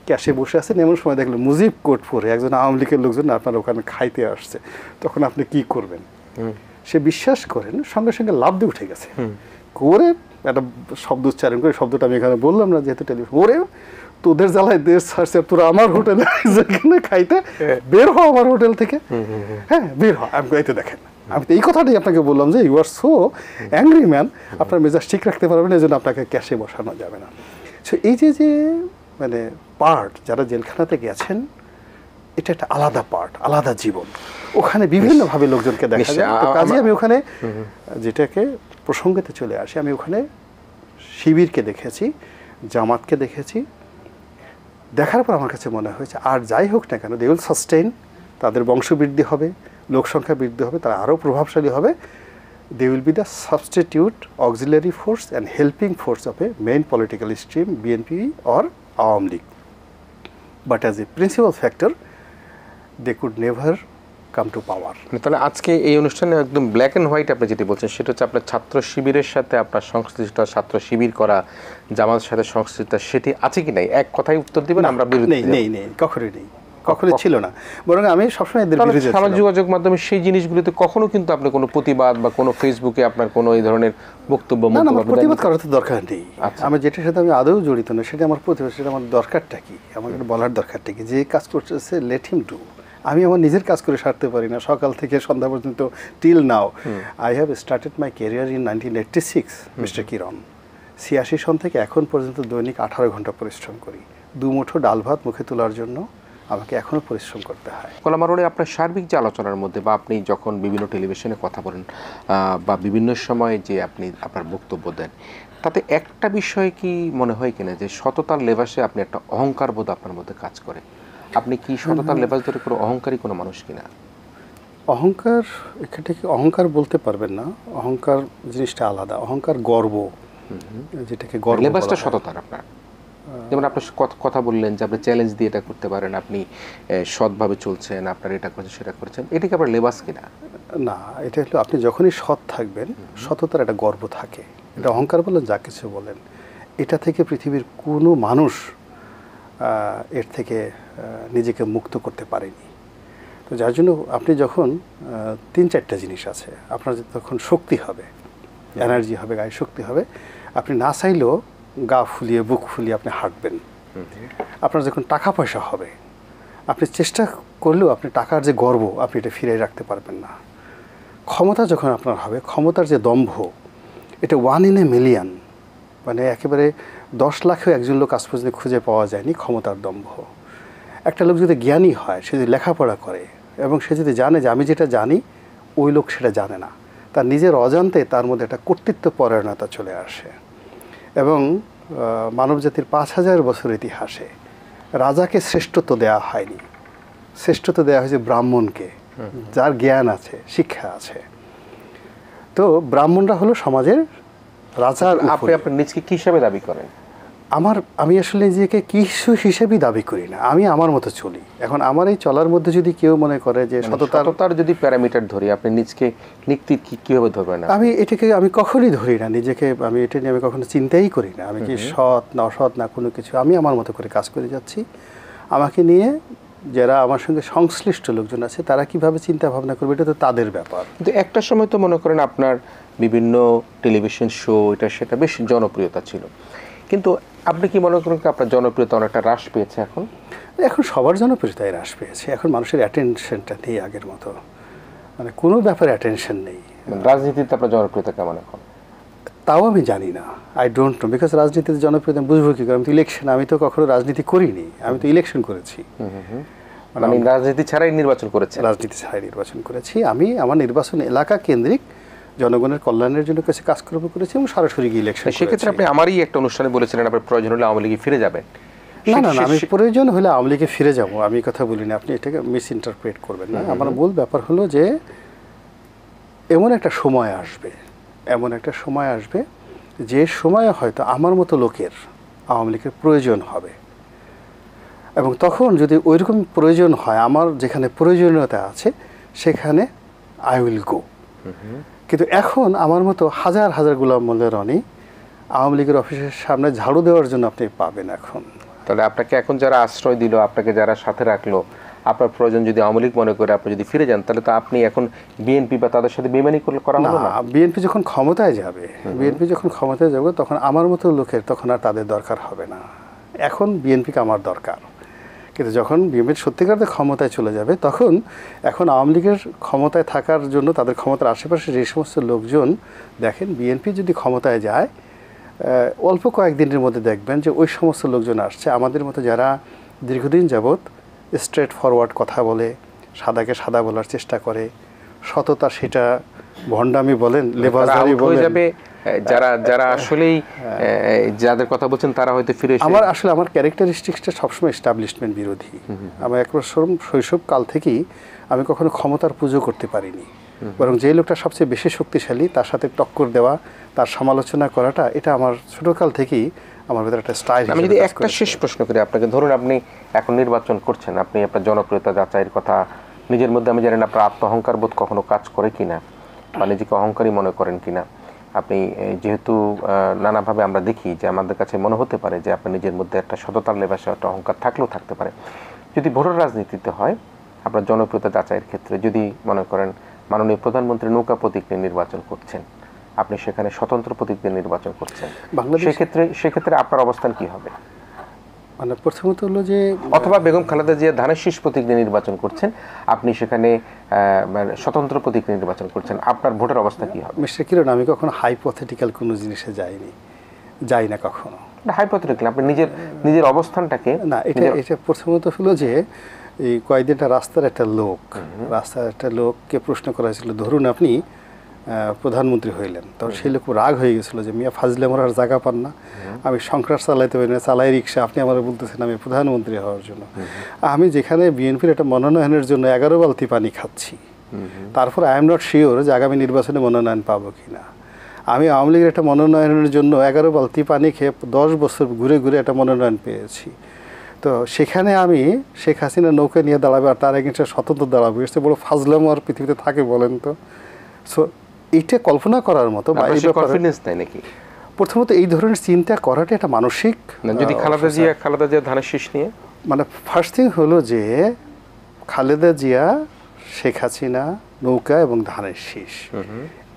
ক্যাশে বসে আছেন, এমন সময় দেখলেন মুজিব কোট পরে একজন আওয়ামী লীগের লোকজন আপনার ওখানে খাইতে আসছে, তখন আপনি কি করবেন? সে বিশ্বাস করেন সঙ্গে সঙ্গে লাফ দিয়ে উঠে গেছে, করে একটা শব্দ উচ্চারণ করে, শব্দটা আমি এখানে বললাম না যেহেতু টেলিফোন, ওরে তোদের জ্বালায় দেশ ছাড়ছে, তোরা আমার হোটেলে যেখানে খাইতে, বের হও আমার হোটেল থেকে, হ্যাঁ বের হও। আমি এই তো দেখেন, আমি তো এই কথাটাই আপনাকে বললাম যে you are so angry man, আপনার মেজাজ ঠিক রাখতে পারবেন, এই জন্য আপনাকে ক্যাশে বসানো যাবে না। সো এই যে মানে পার্ট, যারা জেলখানাতে গেছেন, এটা একটা আলাদা পার্ট, আলাদা জীবন, ওখানে বিভিন্নভাবে লোকজনকে দেখা যায়। তো কাজে আমি ওখানে যেটাকে প্রসঙ্গতে চলে আসি, আমি ওখানে শিবিরকে দেখেছি, জামাতকে দেখেছি, দেখার পর আমার কাছে মনে হয়েছে আর যাই হোক না কেন, দে উইল সাস্টেইন, তাদের বংশবৃদ্ধি হবে, লোকসংখ্যা বৃদ্ধি হবে, তারা আরও প্রভাবশালী হবে, they will be the substitute auxiliary force and helping force of a main political stream, BNP or Awami League. But as a principal factor they could never come to power. তাহলে আজকে এই অনুষ্ঠানে একদম ব্ল্যাক অ্যান্ড হোয়াইট আপনি যেটি বলছেন, সেটা হচ্ছে আপনার ছাত্র শিবিরের সাথে আপনার সংশ্লিষ্ট, ছাত্র শিবির করা, জামাতের সাথে সংশ্লিষ্ট, সেটি আছে কি নাই? এক কথায় উত্তর দিবেন। আমরা নেই, কখনোই নেই, কখনো ছিল না, বরং আমি সবসময় সামাজিক যোগাযোগ মাধ্যমে সেই জিনিসগুলোতে কখনো কিন্তু আপনি কোনো প্রতিবাদ বা কোনো ফেসবুকে আপনার কোনো এই ধরনের বক্তব্য প্রতিবাদ করার তো দরকার নেই। আমার যেটার সাথে আমি আদৌ জড়িত না, সেটা আমার প্রতিবাদ, সেটা আমার দরকারটা কি, আমার বলার দরকারটা কি, যে কাজ করতেছে লেট হিম ডু। আমি আমার নিজের কাজ করে সারতে পারি না, সকাল থেকে সন্ধ্যা পর্যন্ত, till now I have started my career in 1986 mister Kiran. 86 সন থেকে এখন পর্যন্ত দৈনিক 18 ঘন্টা পরিশ্রম করি, দুমুঠো ডাল ভাত মুখে তোলার জন্য আমাকে এখনও পরিশ্রম করতে হয়। কলামারণে আপনার সার্বিক যে আলোচনার মধ্যে, বা আপনি যখন বিভিন্ন টেলিভিশনে কথা বলেন বা বিভিন্ন সময়ে যে আপনি আপনার বক্তব্য দেন, তাতে একটা বিষয় কি মনে হয় কিনা যে সততার লেবাসে আপনি একটা অহংকার বোধ আপনার মধ্যে কাজ করে? আপনি কি সততার লেবাস ধরে কোনো অহংকারী কোনো মানুষ কিনা? অহংকার, এখানটাকে অহংকার বলতে পারবেন না, অহংকার জিনিসটা আলাদা। অহংকার গর্ব, যেটাকে গর্ব, লেবাসটা সততার আপনার। যেমন আপনি কথা বললেন যে আপনি চ্যালেঞ্জ দিয়ে এটা করতে পারেন, আপনি সৎভাবে চলছেন, আপনার এটা করছেন সেটা করছেন, এটাকে আবার লেবাস কিনা? না, এটা হলো আপনি যখনই সৎ থাকবেন, সততার একটা গর্ব থাকে। এটা অহংকার বলেন, যা কিছু বলেন, এটা থেকে পৃথিবীর কোনো মানুষ এর থেকে নিজেকে মুক্ত করতে পারেনি। তো যার জন্য আপনি যখন 3-4টা জিনিস আছে, আপনার তখন শক্তি হবে, এনার্জি হবে, গায়ে শক্তি হবে, আপনি না চাইলেও গা ফুলিয়ে বুক ফুলিয়ে আপনি হাঁটবেন, আপনার যখন টাকা পয়সা হবে, আপনি চেষ্টা করলেও আপনি টাকার যে গর্ব আপনি এটা ফিরিয়ে রাখতে পারবেন না। ক্ষমতা যখন আপনার হবে, ক্ষমতার যে দম্ভ, এটা 1 in a million, মানে একেবারে 10 লাখেও একজন লোক আজ পর্যন্ত খুঁজে পাওয়া যায়নি ক্ষমতার দম্ভ। একটা লোক যদি জ্ঞানী হয়, সে যদি লেখাপড়া করে এবং সে যদি জানে যে আমি যেটা জানি ওই লোক সেটা জানে না, তার নিজের অজান্তে তার মধ্যে একটা কর্তৃত্ব পরায়ণতা চলে আসে। এবং মানবজাতির 5000 বছর ইতিহাসে রাজাকে শ্রেষ্ঠত্ব দেওয়া হয়নি, শ্রেষ্ঠত্ব দেওয়া হয়েছে ব্রাহ্মণকে, যার জ্ঞান আছে, শিক্ষা আছে। তো ব্রাহ্মণরা হলো সমাজের রাজার। আপনি আপনার নিজকে কি হিসাবে দাবি করেন? আমি আসলে নিজেকে কিছু হিসেবেই দাবি করি না, আমি আমার মতো চলি। এখন আমার এই চলার মধ্যে যদি কেউ মনে করে যে সততার যদি প্যারামিটার ধরি, আপনি নিজকে কিভাবে ধরবেন? আমি কখনোই ধরি না নিজেকে, এটা নিয়ে আমি কখনো চিন্তাই করি না আমি কি সৎ না অসৎ না কোনো কিছু। আমি আমার মতো করে কাজ করে যাচ্ছি। আমাকে নিয়ে যারা আমার সঙ্গে সংশ্লিষ্ট লোকজন আছে তারা কিভাবে চিন্তা ভাবনা করবে এটা তো তাদের ব্যাপার। কিন্তু একটা সময় তো মনে করেন আপনার বিভিন্ন টেলিভিশন শো এটা সেটা বেশ জনপ্রিয়তা ছিল, কিন্তু আপনি কি মনে করেন আপনার জনপ্রিয়তা অনেকটা হ্রাস পেয়েছে? এখন সবার জনপ্রিয়তায় হ্রাস পেয়েছে। এখন মানুষের অ্যাটেনশনটা নেই আগের মতো, মানে কোনো ব্যাপারে অ্যাটেনশন নেই। রাজনীতিতে আপনার জনপ্রিয়তা কেমন এখন? তাও আমি জানি না, আই ডোন্ট নো, বিকজ রাজনীতিতে জনপ্রিয়তা বুঝবো কি করে? আমি তো আমি তো কখনো রাজনীতি করিনি, আমি তো ইলেকশন করেছি। মানে রাজনীতি ছাড়াই নির্বাচন করেছি। রাজনীতি ছাড়াই নির্বাচন করেছি। আমি আমার নির্বাচন এলাকা কেন্দ্রিক জনগণের কল্যাণের জন্য কাছে কাজ করবো করেছি এবং সরাসরি গিয়ে ইলেকশন। সেক্ষেত্রে আপনি আমারই একটা অনুষ্ঠানে বলেছিলেন আপনার প্রয়োজন হলে আওয়ামী লীগে ফিরে যাবেন। না, আমি প্রয়োজন হলে আওয়ামী লীগে ফিরে যাবো, আমি কথা বলিনি, আপনি এটাকে মিস ইন্টারপ্রেট করবেন না। আমার মূল ব্যাপার হলো যে এমন একটা সময় আসবে যে সময়ে হয়তো আমার মতো লোকের আওয়ামী লীগের প্রয়োজন হবে, এবং তখন যদি ওইরকম প্রয়োজন হয়, আমার যেখানে প্রয়োজনীয়তা আছে সেখানে আই উইল গো। কিন্তু এখন আমার মতো হাজার হাজার গোলাম মোল্লা রনি আওয়ামী লীগের অফিসের সামনে ঝাড়ু দেওয়ার জন্য আপনি পাবেন এখন। তাহলে আপনাকে এখন যারা আশ্রয় দিল, আপনাকে যারা সাথে রাখলো, আপনার প্রয়োজন যদি আওয়ামী লীগ মনে করে আপনি যদি ফিরে যান, তাহলে তো আপনি এখন বিএনপি বা তাদের সাথে বেইমানি করা হলো না। বিএনপি যখন ক্ষমতায় যাবে, তখন আমার মতো লোকের তখন আর তাদের দরকার হবে না। এখন বিএনপিকে আমার দরকার, কিন্তু যখন বিএনপি সত্যিকারের ক্ষমতায় চলে যাবে তখন এখন আওয়ামী লীগের ক্ষমতায় থাকার জন্য তাদের ক্ষমতার আশেপাশে যে সমস্ত লোকজন, দেখেন বিএনপি যদি ক্ষমতায় যায় অল্প কয়েকদিনের মধ্যে দেখবেন যে ওই সমস্ত লোকজন আসছে আমাদের মতো যারা দীর্ঘদিন যাবৎ স্ট্রেট ফরওয়ার্ড কথা বলে, সাদাকে সাদা বলার চেষ্টা করে, সততা সেটা ভণ্ডামি বলেন, লেবাসদারি বলেন, যারা আসলেই যাদের কথা বলছেন তারা হয়তো ফিরে এসে আমার ক্যারেক্টারিস্টিক্সটা সবসময় এস্টাবলিশমেন্ট বিরোধী। আমার একবার শৈশবকাল থেকেই আমি কখনো ক্ষমতার পুজো করতে পারিনি, বরং যে লোকটা সবচেয়ে বেশি শক্তিশালী তার সাথে টক্কর দেওয়া, তার সমালোচনা করাটা, এটা আমার ছোটকাল থেকেই আমার ভিতরে একটা স্টাইল। আমি যদি একটা শেষ প্রশ্ন করি আপনাকে, ধরুন আপনি এখন নির্বাচন করছেন, আপনি আপনার জনপ্রিয়তা যাচাইয়ের কথা নিজের মধ্যে, আমি জানেন আপনার আত্মঅহংকার বোধ কখনো কাজ করে কিনা বা নিজেকে অহংকারী মনে করেন কিনা। আপনি যেহেতু নানাভাবে আমরা দেখি যে আমাদের কাছে মনে হতে পারে যে আপনার নিজের মধ্যে একটা সততার লেবাসে একটা অহংকার থাকলেও থাকতে পারে। যদি ভোটার রাজনীতিতে হয়, আপনার জনপ্রিয়তা যাচাইয়ের ক্ষেত্রে যদি মনে করেন মাননীয় প্রধানমন্ত্রী নৌকা প্রতীক নিয়ে নির্বাচন করছেন, আপনি সেখানে স্বতন্ত্র প্রতীক নিয়ে নির্বাচন করছেন, সেক্ষেত্রে আপনার অবস্থান কি হবে? মানে প্রথমত হলো যে, অথবা বেগম খালেদা জিয়া ধানের শীষ প্রতীক নিয়ে নির্বাচন করছেন, আপনি সেখানে স্বতন্ত্র প্রতীক নিয়ে নির্বাচন করছেন, আপনার ভোটের অবস্থা কি হবে? মিস্টার কিরণ, আমি কখনো হাইপোথেটিক্যাল কোনো জিনিসে যাই না কখনো। হাইপোথেটিক্যাল আপনি নিজের অবস্থানটাকে না, এটা প্রথমত হলো যে এই কয়েকদিনটা রাস্তার একটা লোককে প্রশ্ন করা হয়েছিল, ধরুন আপনি প্রধানমন্ত্রী হইলেন, তখন সেই লোক রাগ হয়ে গেছিলো যে মিয়া ফাজলে আমার আর জায়গা পান না, আমি সংসার চালাইতে পারি না, চালাই রিক্সা, আপনি আমার বলতেছেন আমি প্রধানমন্ত্রী হওয়ার জন্য। আমি যেখানে বিএনপির একটা মনোনয়নের জন্য 11 বালতি পানি খাচ্ছি, তারপর আই এম নট শিওর যে আগামী নির্বাচনে মনোনয়ন পাবো কিনা। আমি আওয়ামী লীগের একটা মনোনয়নের জন্য 11 বালতি পানি খেয়ে 10 বছর ঘুরে ঘুরে একটা মনোনয়ন পেয়েছি। তো সেখানে আমি শেখ হাসিনা নৌকা নিয়ে দাঁড়াবে আর তার এগেন্সে স্বতন্ত্র দাঁড়াবো, এসে বড় ফাজলাম আর পৃথিবীতে থাকে বলেন তো। সো এইটা কল্পনা করার মতো, নাকি প্রথমত এই ধরনের চিন্তা করাটা একটা মানসিক। যদি খালেদা জিয়া ধানের শীষ নিয়ে, মানে ফার্স্ট থিং হলো যে খালেদা জিয়া, শেখ হাসিনা, নৌকা এবং ধানের শীষ,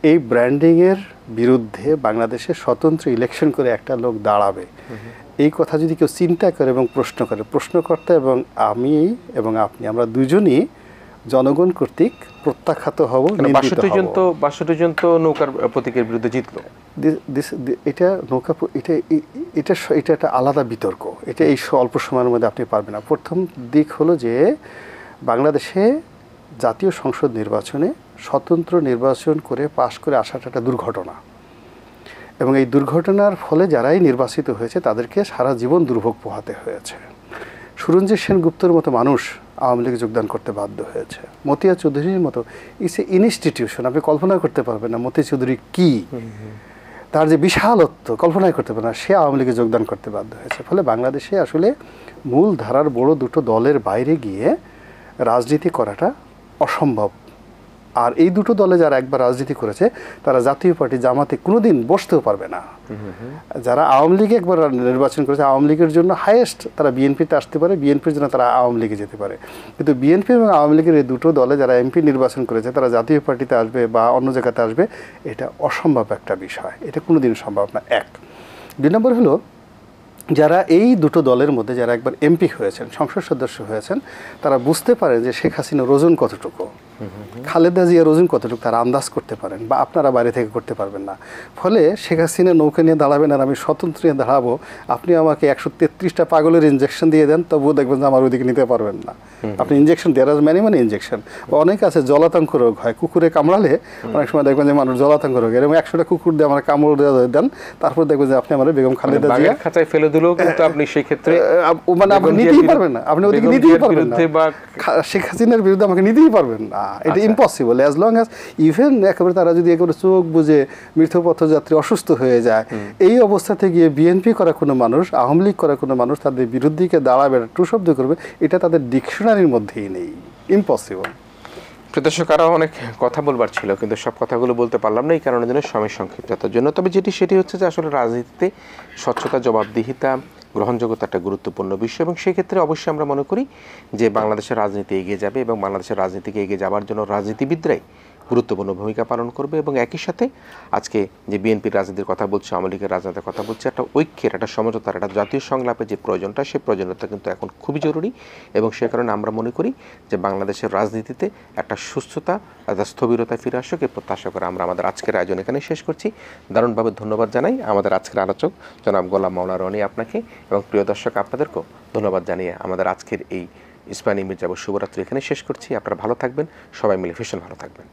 এই ব্র্যান্ডিংয়ের বিরুদ্ধে বাংলাদেশে স্বতন্ত্র ইলেকশন করে একটা লোক দাঁড়াবে, এই কথা যদি কেউ চিন্তা করে এবং প্রশ্ন করে, প্রশ্নকর্তা এবং আমি এবং আপনি আমরা দুজনই জনগণ কর্তৃক প্রত্যাখ্যাত হব, নিন্দিত হব। 62 জন তো নৌকার প্রতীকের বিরুদ্ধে জিতলো। এটা নৌকা এটা একটা আলাদা বিতর্ক। এটা এই অল্প সময়ের মধ্যে আপনি পারবেন না। প্রথম দিক হলো যে বাংলাদেশে জাতীয় সংসদ নির্বাচনে স্বতন্ত্র নির্বাচন করে পাশ করে আসাটা একটা দুর্ঘটনা, এবং এই দুর্ঘটনার ফলে যারাই নির্বাচিত হয়েছে তাদেরকে সারা জীবন দুর্ভোগ পোহাতে হয়েছে। সুরঞ্জিত সেনগুপ্তর মতো মানুষ আওয়ামী লীগে যোগদান করতে বাধ্য হয়েছে। মতিয়া চৌধুরীর মতো ইটস এ ইনস্টিটিউশন, আপনি কল্পনা করতে পারবেন না মতিয়া চৌধুরী কী, তার যে বিশালত্ব কল্পনাই করতে পারে না, সে আওয়ামী লীগে যোগদান করতে বাধ্য হয়েছে। ফলে বাংলাদেশে আসলে মূল ধারার বড় দুটো দলের বাইরে গিয়ে রাজনীতি করাটা অসম্ভব। আর এই দুটো দলে যারা একবার রাজনীতি করেছে তারা জাতীয় পার্টি জামাতে কোনোদিন বসতেও পারবে না। যারা আওয়ামী লীগে একবার নির্বাচন করেছে, আওয়ামী লীগের জন্য হাইয়েস্ট তারা বিএনপিতে আসতে পারে, বিএনপির জন্য তারা আওয়ামী লীগে যেতে পারে। কিন্তু বিএনপি এবং আওয়ামী লীগের এই দুটো দলে যারা এমপি নির্বাচন করেছে তারা জাতীয় পার্টিতে আসবে বা অন্য জায়গাতে আসবে, এটা অসম্ভব একটা বিষয়, এটা কোনোদিন সম্ভব না। এক। 2 নম্বর হলো যারা এই দুটো দলের মধ্যে যারা একবার এমপি হয়েছেন, সংসদ সদস্য হয়েছেন, তারা বুঝতে পারে যে শেখ হাসিনার ওজন কতটুকু, খালেদা জিয়ার ওজন কতটুকু, তারা আন্দাজ করতে পারেন, বা আপনারা বাইরে থেকে করতে পারবেন না। ফলে শেখ হাসিনা নৌকা নিয়ে দাঁড়াবেন আর আমি স্বতন্ত্র নিয়ে দাঁড়াবো, আপনি আমাকে 133টা পাগলের ইনজেকশন দিয়ে দেন, তবুও দেখবেন যে আমার ওইদিকে নিতে পারবেন না। আপনি ইনজেকশন দেয়ার মানে ইনজেকশন। অনেক আছে জলাতঙ্ক রোগ হয়, কুকুরে কামড়ালে অনেক সময় দেখবেন যে মানুষ জলাতঙ্ক রোগ, এবং 100টা কুকুর দিয়ে আমার কামড় দেন, তারপর দেখবেন যে আপনি আমার বেগম খালেদা জিয়া খাঁচায় ফেলে দিলেও কিন্তু আপনি সেই ক্ষেত্রে মানে আপনি নিতেই পারবেন না, আপনি ওদিকে নিতেই পারবেন না, শেখ হাসিনার বিরুদ্ধে আমাকে নিতেই পারবেন না, এটা impossible. As long as even একেবারে তারা যদি একেবারে চোখ বুঝে মৃতপথযাত্রী অসুস্থ হয়ে যায়, এই অবস্থাতে গিয়ে বিএনপি করা কোনো মানুষ, আওয়ামী লীগ করা কোনো মানুষ তাদের বিরুদ্ধে দাঁড়াবে, টু শব্দ করবে, এটা তাদের ডিকশনারির মধ্যেই নেই, ইম্পসিবল। প্রদর্শক আরও অনেক কথা বলবার ছিল, কিন্তু সব কথাগুলো বলতে পারলাম না এই কারণের জন্য, সময় সংক্ষিপ্ততার জন্য। তবে সেটি হচ্ছে যে আসলে রাজনীতিতে স্বচ্ছতা, জবাবদিহিতা, গ্রহণযোগ্যতা একটা গুরুত্বপূর্ণ বিষয়, এবং সেক্ষেত্রে অবশ্যই আমরা মনে করি যে বাংলাদেশের রাজনীতি এগিয়ে যাবে, এবং বাংলাদেশের রাজনীতিকে এগিয়ে যাওয়ার জন্য রাজনীতিবিদরাই গুরুত্বপূর্ণ ভূমিকা পালন করবে। এবং একই সাথে আজকে যে বিএনপির রাজনীতির কথা বলছে, আওয়ামী লীগের রাজনীতির কথা বলছে, একটা ঐক্যের, একটা সমঝোতার, একটা জাতীয় সংলাপের যে প্রয়োজনটা, সেই প্রয়োজনতা কিন্তু এখন খুবই জরুরি। এবং সে কারণে আমরা মনে করি যে বাংলাদেশের রাজনীতিতে একটা সুস্থতা, একটা স্থবিরতা ফিরে আসুক, এই প্রত্যাশা করে আমরা আমাদের আজকের আয়োজন এখানে শেষ করছি। দারুণভাবে ধন্যবাদ জানাই আমাদের আজকের আলোচক জনাব গোলাম মাওলা রনি আপনাকে, এবং প্রিয় দর্শক আপনাদেরকেও ধন্যবাদ জানিয়ে আমাদের আজকের এই ইস্পাহানি মির্জাপুর শুভরাত্রি এখানে শেষ করছি। আপনারা ভালো থাকবেন, সবাই মিলে ভীষণ ভালো থাকবেন।